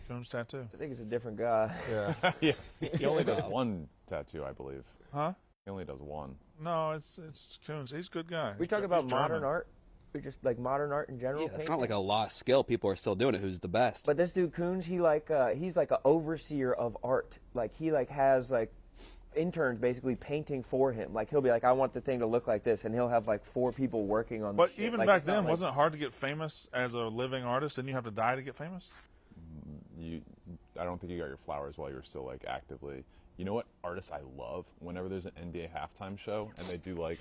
Coons Tattoo. I think it's a different guy. yeah. Yeah. He only does one tattoo, I believe. Huh? He only does one. No, it's Coons. He's a good guy. We He's talk Ge- about he's modern German. art. We just like modern art in general. Yeah, it's painting. not like a lost skill. People are still doing it. Who's the best? But this dude Coons, he's like an overseer of art. Like he like has like interns basically painting for him. Like he'll be like, I want the thing to look like this, and he'll have like 4 people working on. But the shit. even Like, back it's not then, like- wasn't it hard to get famous as a living artist? Didn't you have to die to get famous? I don't think you got your flowers while you're still like actively. You know what artists I love? Whenever there's an NBA halftime show and they do like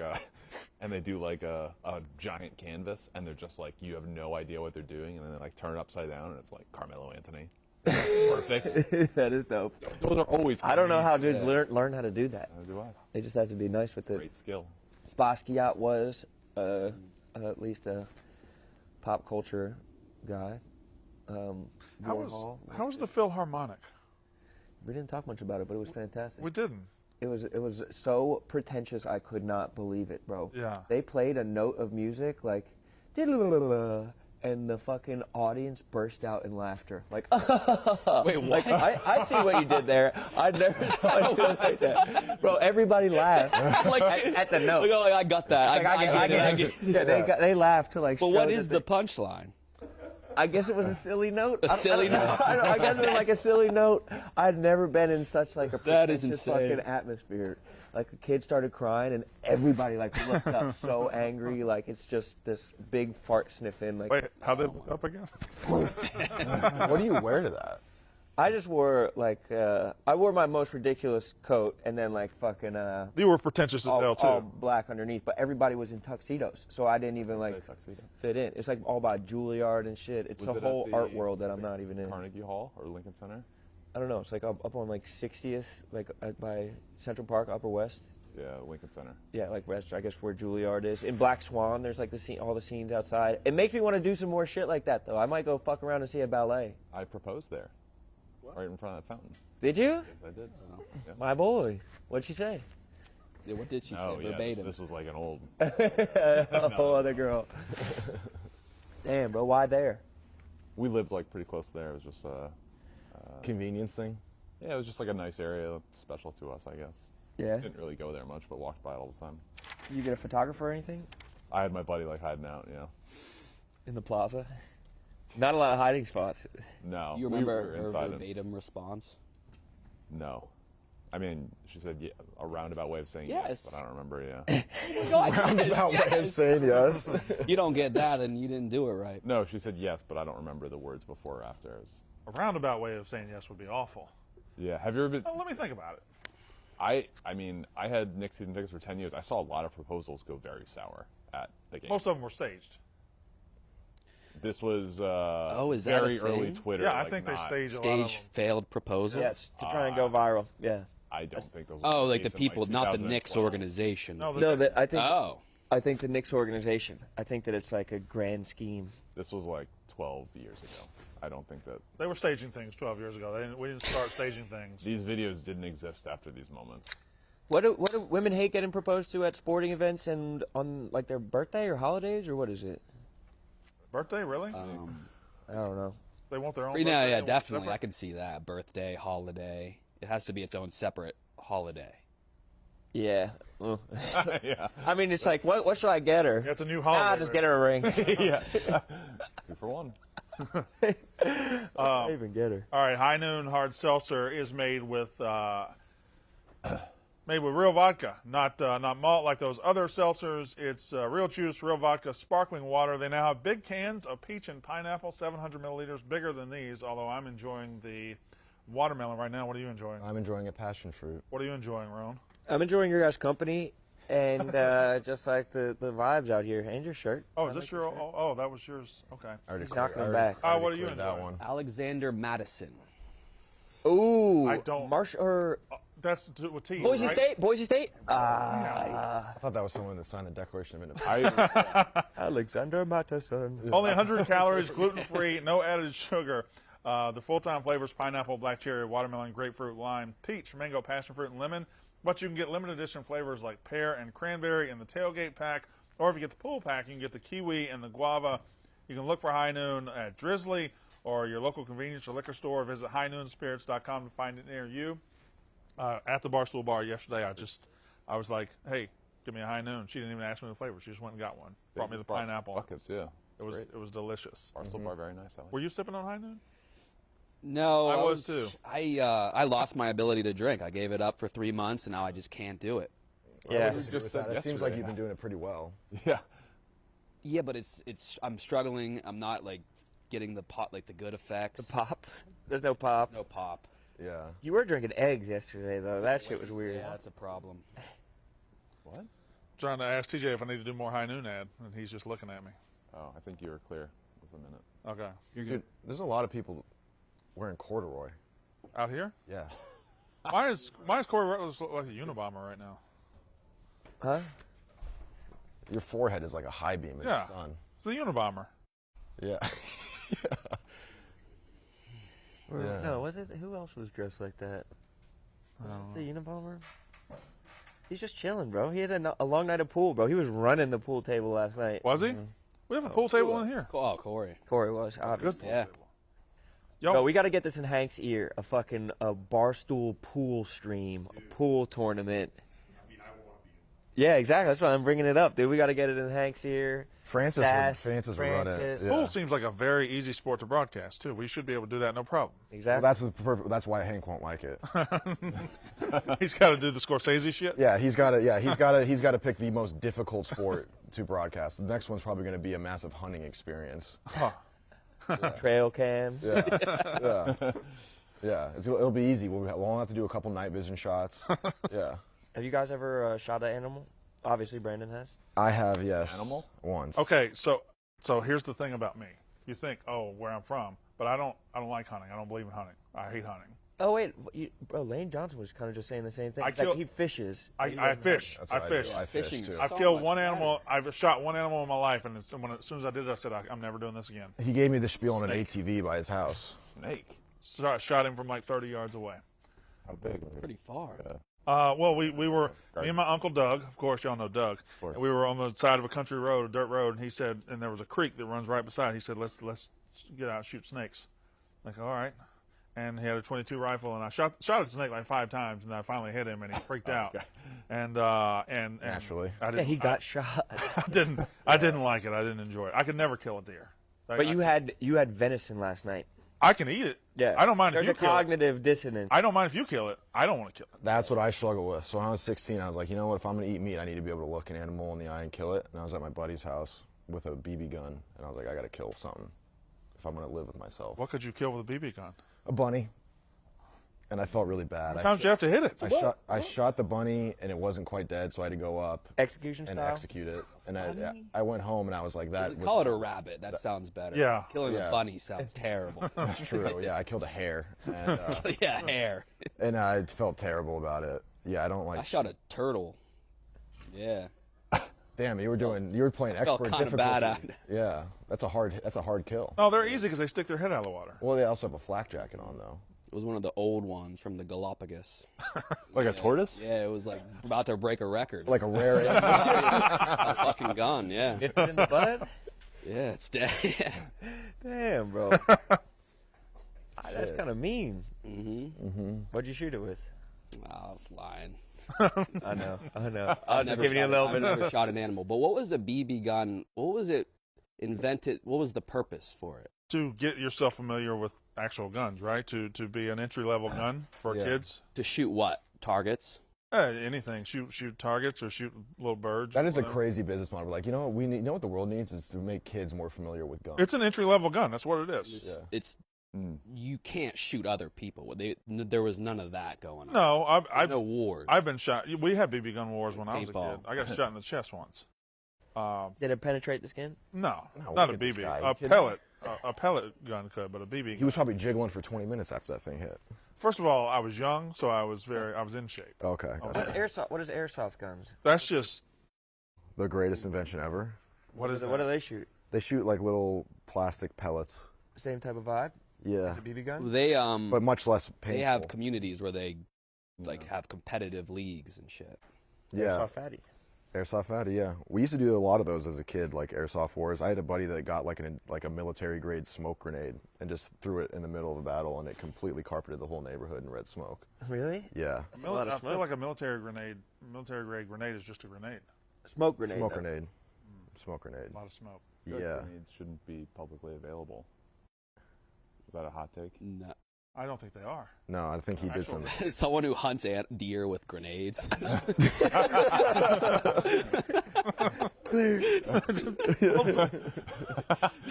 a giant canvas and they're just like you have no idea what they're doing and then they like turn it upside down and it's like Carmelo Anthony. Perfect. that is dope. Those are always. I don't know how amazing. dudes learn how to do that. Neither do I. They just have to be nice with it. Great skill. Basquiat was at least a pop culture guy. How was the Philharmonic? We didn't talk much about it, but it was fantastic. We didn't. It was so pretentious, I could not believe it, bro. Yeah. They played a note of music like, and the fucking audience burst out in laughter. Like, Wait, what? like I see what you did there. I never saw it like that, bro. Everybody laughed like at the note. Like, I got that. Like, I get it. Yeah, they laughed to like. But show what that is they- the punchline? I guess it was a silly note. A silly note. I guess it was like a silly note. I'd never been in such like a That is pretentious insane. fucking atmosphere. Like the kid started crying and everybody like looked up so angry. Like it's just this big fart sniffing. Like Wait, how did it up again? What do you wear to that? I just wore like I wore my most ridiculous coat and then like fucking You were pretentious as hell all too. black underneath. But everybody was in tuxedos, so I didn't even like Say tuxedo. fit in. It's like all by Juilliard and shit. It's Was a it at whole the- art world that was I'm it not even in. Carnegie Hall or Lincoln Center? I don't know. It's like up on like 60th, like by Central Park, Upper West. Yeah, Lincoln Center. Yeah, like West, I guess where Juilliard is. In Black Swan, there's like the scene, all the scenes outside. It makes me want to do some more shit like that, though. I might go fuck around and see a ballet. I proposed there, right in front of that fountain. Did you? Yes, I did. Yeah. My boy. What'd she say? What did she say? Oh, yeah, Verbatim. this was like an old. A whole other girl. Damn, bro, why there? We lived like pretty close there. It was just Convenience thing. yeah, it was just like a nice area, special to us, I guess. Yeah. Didn't really go there much, but walked by it all the time. You get a photographer or anything I had my buddy like hiding out, in the plaza? Not a lot of hiding spots. No, You we remember were her inside. verbatim response? No, I mean she said a roundabout way of saying Yes. but I don't remember. Yeah, Roundabout way of saying yes. You don't get that, then you didn't do it right. no, she said yes, but I don't remember the words before or after. It was- A roundabout way of saying yes would be awful. yeah, have you ever been? Well, let me think about it. I mean, I had Knicks season tickets for 10 years. I saw a lot of proposals go very sour at the game. Most of them were staged. This was is that very a early thing? Twitter. Yeah, I like, think they not- staged a lot of Stage them. failed proposal? Yes, to try and go viral. Yeah. I don't think those. Oh, were like the case in, people, not the 2012. Knicks organization. No, No, that Oh. I think the Knicks organization. I think that it's like a grand scheme. This was like 12 years ago. I don't think that they were staging things 12 years ago. We didn't start staging things. these videos didn't exist after these moments. What do women hate getting proposed to at sporting events and on like their birthday or holidays, or what is it? Birthday, really? I don't know. They want their own. Yeah, birthday, they yeah, want definitely. separate? I can see that. Birthday, holiday. It has to be its own separate holiday. Yeah. Well, Yeah, I mean, it's like, what should I get her? Yeah, it's a new holiday. Just get her a ring. yeah. 2 for 1. I even get her. All right, High Noon Hard Seltzer is made with real vodka, not malt like those other seltzers. It's real juice, real vodka, sparkling water. They now have big cans of peach and pineapple, 700 milliliters, bigger than these. Although I'm enjoying the watermelon right now. What are you enjoying? I'm enjoying a passion fruit. What are you enjoying, Ron? I'm enjoying your guys' company and just like the vibes out here and your shirt. Oh, is this your? Oh, that was yours. Okay. I already He's knocking cleared- them I already- back. I already what are you cleared that enjoying? one. Alexander Madison. Ooh, I don't- or That's with T. Boise right? State. Boise State. I thought that was someone that signed the Declaration of Independence. Alexander Mattison. Only 100 calories, gluten-free, no added sugar. The full-time flavors: pineapple, black cherry, watermelon, grapefruit, lime, peach, mango, passion fruit, and lemon. But you can get limited edition flavors like pear and cranberry in the tailgate pack, or if you get the pool pack, you can get the kiwi and the guava. You can look for High Noon at Drizly or your local convenience or liquor store. Visit highnoonspirits.com to find it near you. At the Barstool bar yesterday, I was like, hey, give me a High Noon. She didn't even ask me the flavor. She just went and got one. Brought me the pineapple. Buckets, yeah. It was delicious. Barstool bar, very nice. Were you sipping on High Noon? No, I was too. I lost my ability to drink. I gave it up for 3 months, and now I just can't do it. Yeah. just With said that, it seems like yesterday. you've been doing it pretty well. Yeah. Yeah, but it's I'm struggling. I'm not like getting the the good effects. Pop. There's no pop. No pop. Yeah. You were drinking eggs yesterday, though. That shit was weird. Yeah, that's a problem. What? Trying to ask TJ if I need to do more High Noon ad, and he's just looking at me. Oh, I think you were clear with a minute. Okay. Dude, there's a lot of people wearing corduroy. Out here? Yeah. Mine is Corey Rutledge look like a Unabomber right now. Huh? Your forehead is like a high beam in Yeah. the sun. It's a Unabomber. Yeah. Yeah. No, was it? Who else was dressed like that? Was it the Unabomber? He's just chilling, bro. He had a long night of pool, bro. He was running the pool table last night. Was he? We have a pool table in here. Oh, Corey. Corey was, Good obviously. pool Yeah. table. Yo, Bro, we got to get this in Hank's ear. A Barstool pool stream, a pool tournament. Yeah, exactly. That's why I'm bringing it up, dude. We got to get it in Hank's ear. Francis would run it. Yeah. pool seems like a very easy sport to broadcast too. We should be able to do that, no problem. Well, Exactly. that's why Hank won't like it. He's got to do the Scorsese shit. Yeah, he's got to pick the most difficult sport to broadcast. The next one's probably going to be a massive hunting experience. Trail cam. Yeah, it'll be easy. We'll only have to do a couple night vision shots. Yeah. Have you guys ever shot an animal? Obviously, Brandon has. I have, yes. Animal? Once. Okay, so here's the thing about me. You think, oh, where I'm from, but I don't like hunting. I don't believe in hunting. I hate hunting. Oh, wait. Bro, Lane Johnson was kind of just saying the same thing. I It's like kill- he fishes. I fish. That's I what fish. do. I fish Fishing too. is- I've So killed much one better. animal. I've shot one animal in my life, and as soon as I did it, I said, I'm never doing this again. He gave me the spiel on an Snake. ATV by his house. Snake. Shot him from like 30 yards away. How big? Pretty far. Well, we were me and my uncle Doug. Of course, y'all know Doug. course. And we were on the side of a country road, a dirt road, and he said, and there was a creek that runs right beside. He said, "Let's get out and shoot snakes." Like, all right. And he had a .22 rifle, and I shot at the snake like 5 times, and I finally hit him, and he freaked out. Okay. And Naturally. I didn't, Yeah, he got shot. I didn't like it. I didn't enjoy it. I could never kill a deer. But you had venison last night. I can eat it. Yeah. I don't mind There's if you a kill it. cognitive dissonance. I don't mind if you kill it. I don't want to kill it. That's what I struggle with. So when I was 16, I was like, you know what? If I'm going to eat meat, I need to be able to look an animal in the eye and kill it. And I was at my buddy's house with a BB gun, and I was like, I got to kill something if I'm going to live with myself. What could you kill with a BB gun? A bunny. And I felt really bad. Sometimes you have to hit it. I shot the bunny, and it wasn't quite dead, so I had to go up Execution and style. execute it. And I went home, and I was like, that Call it a rabbit. That sounds better. Yeah. Killing Yeah. a bunny sounds terrible. That's true. Yeah, I killed a hare, and, Yeah, hair. and I felt terrible about it. Yeah, I don't like. I shot a turtle. Yeah. Damn, you were playing felt expert kinda difficulty. bad at it. Yeah, that's a hard kill. No, they're easy because they stick their head out of the water. Well, they also have a flak jacket on though. It was one of the old ones from the Galapagos. Like a tortoise? Yeah, it was like about to break a record. Like a rare. a fucking gun, yeah. Hit it in the butt. Yeah, it's dead. Yeah. Damn, bro. That's kind of mean. What'd you shoot it with? I was lying. I know. I was just giving you a little I bit never of. shot an animal. But what was the BB gun? What was it invented? What was the purpose for it? To get yourself familiar with actual guns, right? To be an entry-level gun for Yeah. kids. To shoot what? Targets? Anything. Shoot targets or shoot little birds. That is a whatever. crazy business model. Like, you know what we need? You know what the world needs is to make kids more familiar with guns. It's an entry-level gun. That's what it is. It's you can't shoot other people. There was none of that going on. No, No wars. I've been shot. We had BB gun wars when I was a Paintball. kid. I got shot in the chest once. Did it penetrate the skin? No, No, not a look at this BB. guy. A You kidding pellet. A pellet gun could, but a BB He gun. was probably jiggling for 20 minutes after that thing hit. First of all, I was young, so I was in shape. Okay, I was gotcha. Airsoft. What is airsoft guns? That's just The greatest invention ever. what is What do that? they shoot? They shoot like little plastic pellets. Same type of vibe Yeah, as a BB gun. They but much less painful. they have communities where they like have competitive leagues and shit. Yeah, Airsoft fatty. airsoft fatty. Yeah, we used to do a lot of those as a kid, like airsoft wars. I had a buddy that got like a military grade smoke grenade and just threw it in the middle of a battle, and it completely carpeted the whole neighborhood in red smoke. Really? Yeah, a lot of I feel smoke. like a military grade grenade is just a grenade. Smoke grenade. smoke though. grenade, smoke grenade. A lot of smoke. Good Yeah, grenades shouldn't be publicly available. Is that a hot take? No. I don't think they are. no, I think he did Actual- something. Someone who hunts deer with grenades.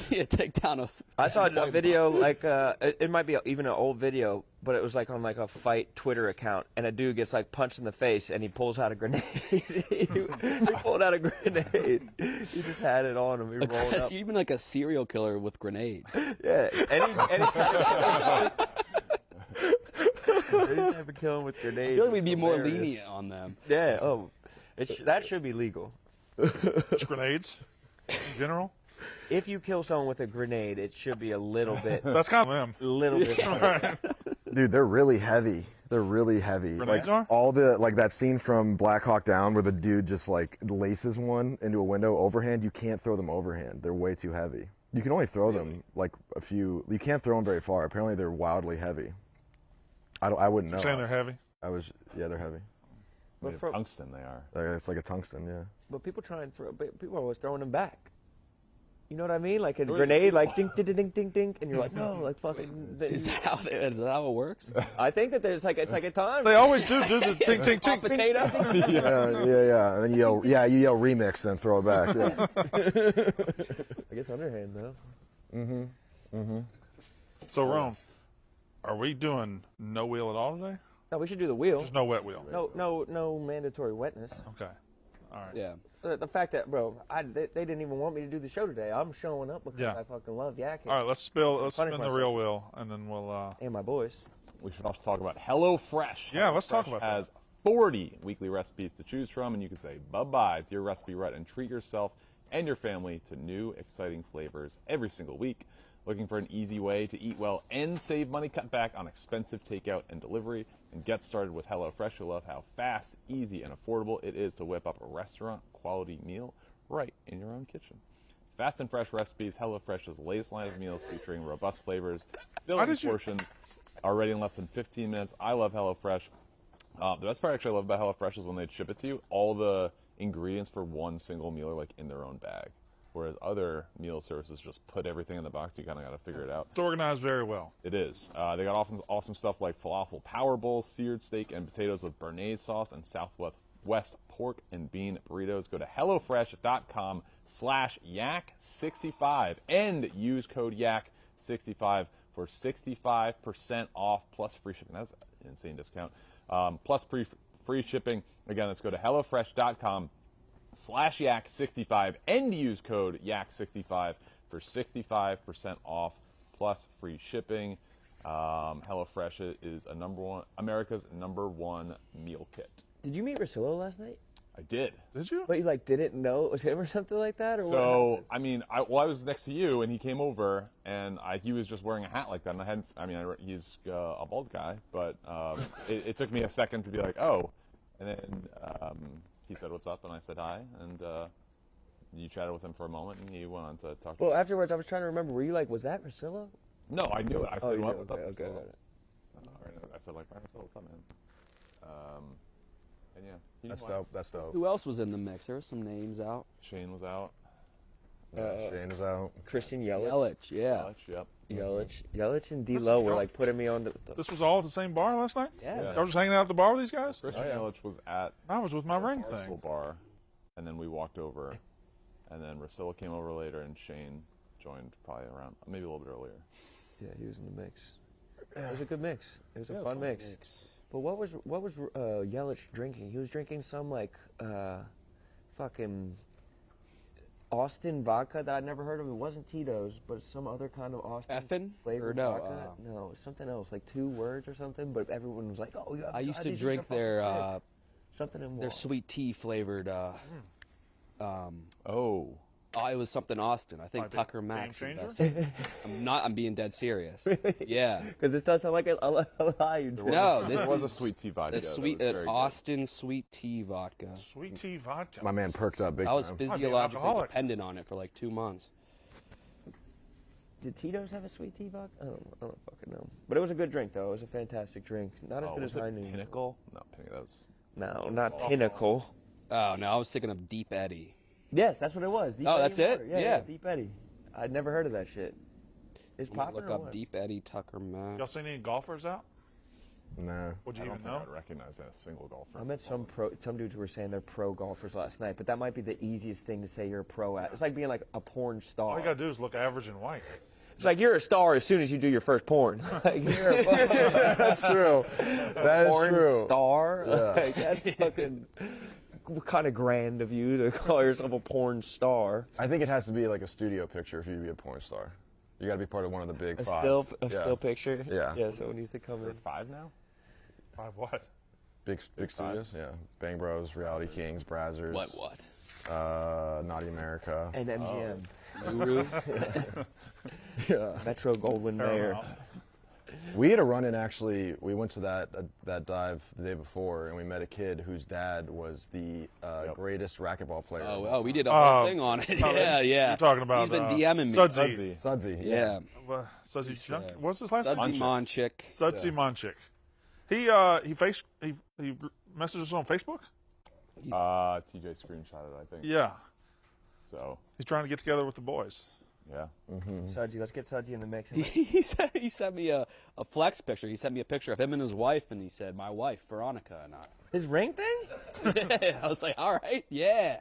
Yeah, take down a. I saw a video like it might be even an old video, but it was like on like a fight Twitter account, and a dude gets like punched in the face, and he pulls out a grenade. he pulled out a grenade. He just had it on him. He rolled up. Even like a serial killer with grenades. Yeah, any type of killing with I grenades. feel like is we'd be more hilarious. lenient on them. Yeah. Oh, that should be legal. Just grenades in general. If you kill someone with a grenade, it should be a little bit, That's kind of them. little bit. Dude, they're really heavy. They're really heavy. Grenades Like are? all the that scene from Black Hawk Down where the dude just like laces one into a window overhand. You can't throw them overhand. They're way too heavy. You can only throw them like a few. You can't throw them very far. Apparently, they're wildly heavy. I wouldn't know. You're saying they're heavy. Yeah, they're heavy. Made But, of for, tungsten they are. It's like a tungsten. Yeah. but people try and throw. But people are always throwing them back. You know what I mean? Like a grenade, like ding, ding, ding, ding, ding, and you're like, no, like fucking. Is that how it works? I think that there's like it's like a time. They always do the tink tink Hot tink. potato. Yeah. And then you yell remix, then throw it back. Yeah. I guess underhand though. So Rome, are we doing no wheel at all today? No, we should do the wheel. Just no wet wheel. No mandatory wetness. Okay. All right. Yeah. The fact that, bro, they didn't even want me to do the show today. I'm showing up because Yeah. I fucking love yakking. All right. Let's Punish spin the myself. real wheel, and then we'll. And my boys. We should also talk about HelloFresh. Yeah, let's talk HelloFresh about that. has 40 weekly recipes to choose from, and you can say bye-bye to your recipe rut and treat yourself and your family to new, exciting flavors every single week. Looking for an easy way to eat well and save money? Cut back on expensive takeout and delivery and get started with HelloFresh. You'll love how fast, easy, and affordable it is to whip up a restaurant-quality meal right in your own kitchen. Fast and fresh recipes, HelloFresh's latest line of meals featuring robust flavors, filling portions, are ready in less than 15 minutes. I love HelloFresh. The best part actually I love about HelloFresh is when they ship it to you, all the ingredients for one single meal are like in their own bag. Whereas other meal services just put everything in the box. You kind of got to figure it out. It's organized very well. It is. They got awesome stuff like falafel power bowls, seared steak and potatoes with béarnaise sauce, and Southwest pork and bean burritos. Go to HelloFresh.com/yak65 and use code yak65 for 65% off plus free shipping. That's an insane discount. Plus free shipping. Again, let's go to HelloFresh.com/yak65 and use code yak65 for 65% off plus free shipping. HelloFresh is America's #1 meal kit. Did you meet Rosillo last night? I did. Did you? But you didn't know it was him or something like that, or So what? I mean, I was next to you, and he came over, and he was just wearing a hat like that, and I hadn't. I mean, he's a bald guy, but it took me a second to be like, oh, and then he said what's up, and I said hi, and you chatted with him for a moment, and he went on to talk. Well, afterwards, I was trying to remember. Were you like, was that Rosillo? No, I knew it. I said, you what's knew. up? Okay, got it. I said like, what's up, man? And yeah, That's dope. That's dope. Who else was in the mix? There were some names out. Shane was out. Shane is out. Christian Yelich. Yelich, yeah. Yep. Yelich and D-Lo were like putting me on the This was all at the same bar last night? Yeah. Yeah. I was just hanging out at the bar with these guys? Christian Yelich was at I was with my ring Barstool thing. bar, and then we walked over, and then Rosillo came over later, and Shane joined probably around maybe a little bit earlier. Yeah, he was in the mix. It was a good mix. It was a fun mix. But what was Yelich drinking? He was drinking some fucking Austin vodka that I'd never heard of. It wasn't Tito's, but some other kind of Austin Effin? flavored Or no, vodka. No, it was something else, like 2 words or something. But everyone was like, "Oh, yeah." I used to drink their something in their water. sweet tea flavored. Oh, It was something Austin. I think Might be Tucker Game Max. Changer? invested. I'm being dead serious. Yeah. Because this does sound like a lie. You drink. No, there this was a is sweet tea vodka. It's that sweet was very good. Austin sweet tea vodka. Sweet tea vodka. My man perked up big I was time. physiologically alcoholic. dependent on it for like 2 months. Did Tito's have a sweet tea vodka? I don't fucking know. But it was a good drink, though. It was a fantastic drink. Not as good Was as I it knew. Pinnacle? No, Pinnacle. That was No, not Pinnacle. Oh no, I was thinking of Deep Eddy. Yes, that's what it was. Deep Oh, Eddy that's it? water. Yeah, Yeah. Deep Eddy. I'd never heard of that shit. It's I'm gonna popular. look or up what? Deep Eddy Tucker Max. Y'all seen any golfers out? Nah. Would you I don't even think know? I'd recognize a single golfer. I met some dudes who were saying they're pro golfers last night, but that might be the easiest thing to say you're a pro at. It's like being like a porn star. All you gotta do is look average and white. It's like you're a star as soon as you do your first porn. Like you're a fucking That's true. That is porn true. star. Yeah. Like that's fucking kind of grand of you to call yourself a porn star. I think it has to be like a studio picture for you to be a porn star. You got to be part of one of the big A 5. still picture. Yeah. Yeah. So it needs to come They're in. 5 now? 5 what? Big Five. studios. Yeah. Bang Bros, Reality Kings, Brazzers. What? Naughty America. And MGM. Guru? Metro Goldwyn Mayer. We had a run-in, actually. We went to that dive the day before, and we met a kid whose dad was the greatest racquetball player. Oh, we did a whole thing on it. Yeah. You're talking about He's been DMing me. Sudsy. Sudsy. Yeah. Sudsy Chunk. What's his last name? Sudsy Monchik. Sudsy Monchik. He messaged us on Facebook. TJ screenshotted it, I think. Yeah, So, he's trying to get together with the boys. yeah. Sudgy, let's get Sudgy in the mix. He sent me a flex picture. He sent me a picture of him and his wife, and he said, "My wife, Veronica, and I." His ring thing? I was like, all right, yeah.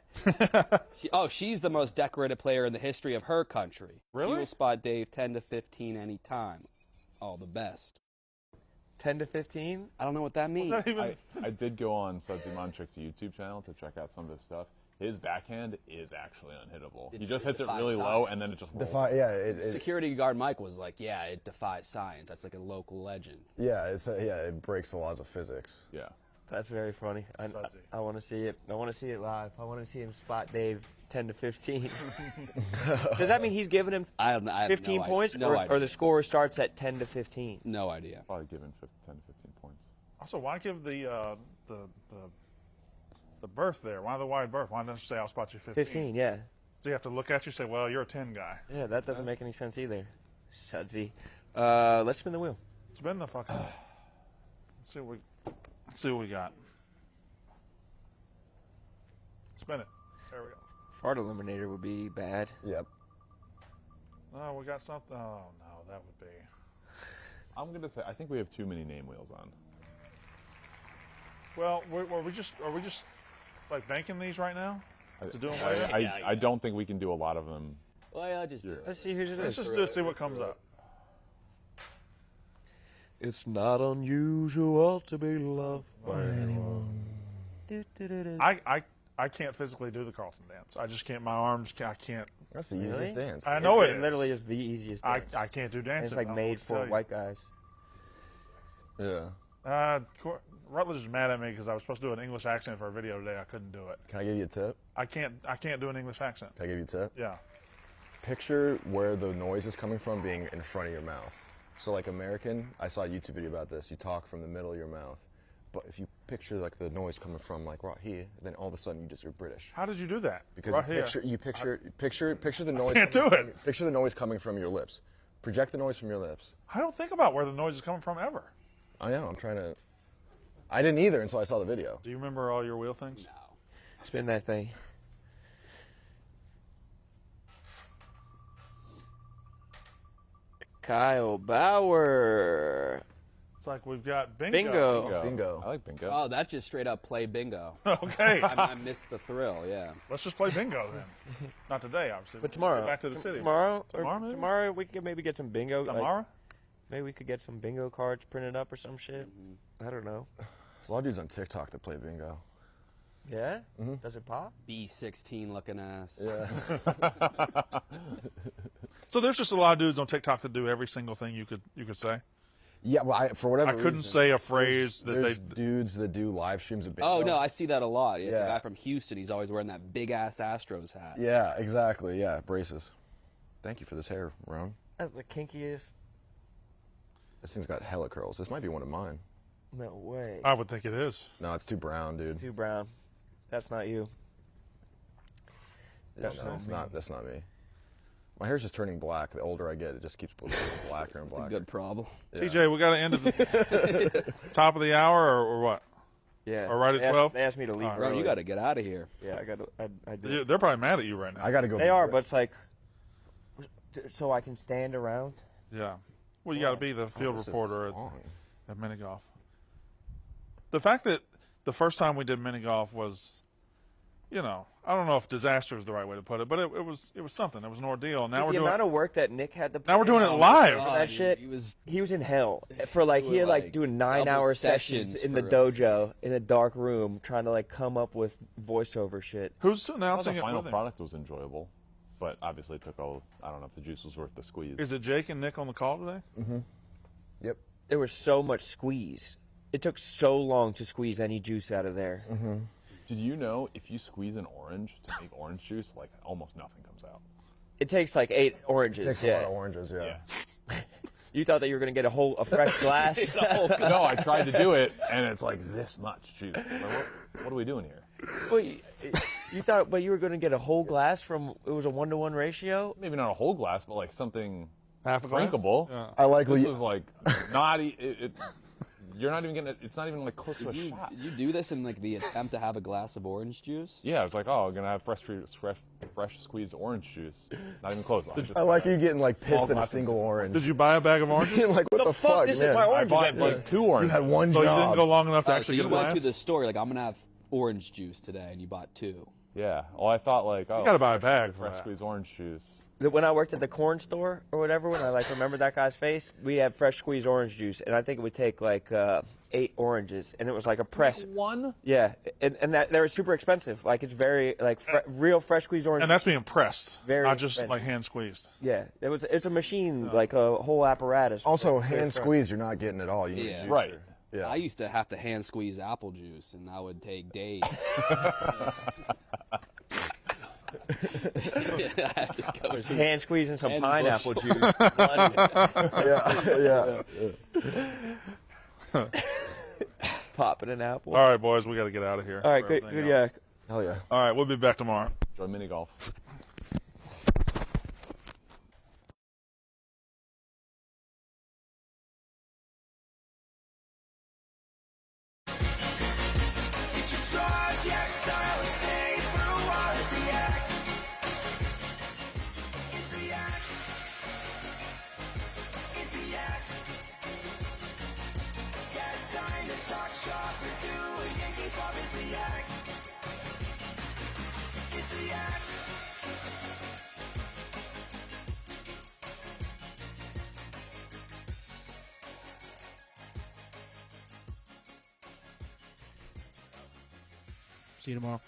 She's the most decorated player in the history of her country. Really? She will spot Dave 10 to 15 anytime. All the best. 10 to 15? I don't know what that means. What's that even? I did go on Sudsy Monchik's YouTube channel to check out some of his stuff. His backhand is actually unhittable. He It's- just it hits it defies really low, science. and then it just rolls. Security guard Mike was like, yeah, it defies science. That's like a local legend. It breaks the laws of physics. Yeah. That's very funny. I want to see it. I want to see it live. I want to see him spot Dave 10 to 15. Does that mean he's giving him I have 15 no points, idea. No or the score starts at 10 to 15? No idea. Probably given 10 to 15 points. Also, why give the berth there? Why the wide berth? Why not just say I'll spot you 15? 15, yeah. So you have to look at you and say, well, you're a 10 guy. Yeah, that doesn't make any sense either. Sudsy. Let's spin the wheel. Spin the fucking. Let's see what we got. Spin it. There we go. Fart eliminator would be bad. Yep. Oh, we got something. Oh no, that would be. I'm gonna say I think we have too many name wheels on. Well, are we just like banking these right now? To do them later? I don't think we can do a lot of them. Well, yeah, just do it. Let's see who's it Let's is. just see what comes up. It's not unusual to be loved by anyone. I can't physically do the Carlton dance. I just can't. My arms. I can't. That's the easiest dance. I know it It is. literally is the easiest. I dance. can't do And dancing. it's like I don't know made what to for tell you. white guys. Yeah. Rutledge is mad at me because I was supposed to do an English accent for a video today. I couldn't do it. Can I give you a tip? I can't do an English accent. Can I give you a tip? Yeah. Picture where the noise is coming from being in front of your mouth. So like American, I saw a YouTube video about this. You talk from the middle of your mouth. But if you picture like the noise coming from like right here, then all of a sudden you're British. How did you do that? Because right you picture the noise. can't do it. Picture the noise coming from your lips. Project the noise from your lips. I don't think about where the noise is coming from ever. I know. I'm trying to. I didn't either until I saw the video. Do you remember all your wheel things? Spin that thing. Kyle Bauer. It's like we've got bingo. Bingo. Bingo. I like bingo. Oh, that's just straight up play bingo. Okay. I missed the thrill. Yeah. Let's just play bingo then. Not today, obviously. But tomorrow. Get back to the city. Tomorrow? Tomorrow, maybe? Tomorrow we could maybe get some bingo. like, Tomorrow? maybe we could get some bingo cards printed up or some shit. I don't know. There's a lot of dudes on TikTok that play bingo. Yeah? Does it pop? B16 looking ass. Yeah. So there's just a lot of dudes on TikTok that do every single thing you could say. Yeah, well, for whatever I couldn't reason, say a phrase that there's they. dudes that do live streams of bingo. Oh no, I see that a lot. It's a Yeah. guy from Houston. He's always wearing that big ass Astros hat. Yeah, exactly. Yeah, braces. Thank you for this hair, Ron. That's the kinkiest. This thing's got hella curls. This might be one of mine. No way. I would think it is. No, it's too brown, dude. Too brown. That's not you. No, it's not. That's not me. My hair's just turning black. The older I get, it just keeps getting blacker and It's a blacker. good problem. Yeah. TJ, we got to end at the top of the hour or what? Yeah. Or right at They asked- 12? They asked me to leave. All right. Bro, early. you got to get out of here. Yeah, I got to. I do. They're probably mad at you right now. I got to go. They are, but it's like, so I can stand around. Yeah. Well, you got to be the field this is reporter long. at mini golf. The fact that the first time we did mini golf was, you know, I don't know if disaster is the right way to put it, but it was something. It was an ordeal. Now the we're doing amount of work that Nick had to. now we're put doing in it on live. for that dude, shit. he was in hell for like he doing, had like like, doing double 9-hour sessions sessions in the for- dojo in a dark room trying to like come up with voiceover shit. Who's I thought announcing the it final with him? product was enjoyable, but obviously it took I don't know if the juice was worth the squeeze. Is it Jake and Nick on the call today? Yep. There was so much squeeze. It took so long to squeeze any juice out of there. Did you know if you squeeze an orange to make orange juice, like almost nothing comes out? It takes like 8 oranges. Takes a lot of oranges, yeah. You thought that you were gonna get a fresh glass. No, I tried to do it, and it's like this much juice. I'm like, what are we doing here? But you thought, but you were gonna get a whole glass from. It was a 1-to-1 ratio. Maybe not a whole glass, but like something Half a glass? drinkable. Yeah. I like This what was like not. You're not even getting it. It's not even like close to a Did shot. you do this in like the attempt to have a glass of orange juice? Yeah, I was like, oh, I'm gonna have fresh squeezed orange juice. Not even close. I like you getting like pissed at a glasses. single orange. Did you buy a bag of oranges? like what the fuck? This is man? my I orange. bought like 2 You oranges. had one So you didn't job. go long enough to So actually you get a went glass? to the store, you're like, I'm gonna have orange juice today, and you bought 2. Yeah. Well, I thought like, oh, You got to buy a bag for fresh that. squeezed orange juice. When I worked at the corn store or whatever, when I like remember that guy's face, we had fresh squeezed orange juice, and I think it would take like 8 oranges, and it was like a press. One. Yeah, and that they were super expensive. Like it's very like real fresh squeezed orange. And that's being pressed, Very not just expensive. like hand squeezed. Yeah, it's a machine, like a whole apparatus. Also, Very hand fresh. squeeze, you're not getting it all. You need Yeah. a juicer. Right. Yeah. I used to have to hand squeeze apple juice, and that would take days. Hand squeezing some And pineapple bush. juice. yeah. Popping an apple. All right, boys, we got to get out of here. All right, for good everything yak. else. Hell yeah. All right, we'll be back tomorrow. Enjoy mini golf. See you tomorrow.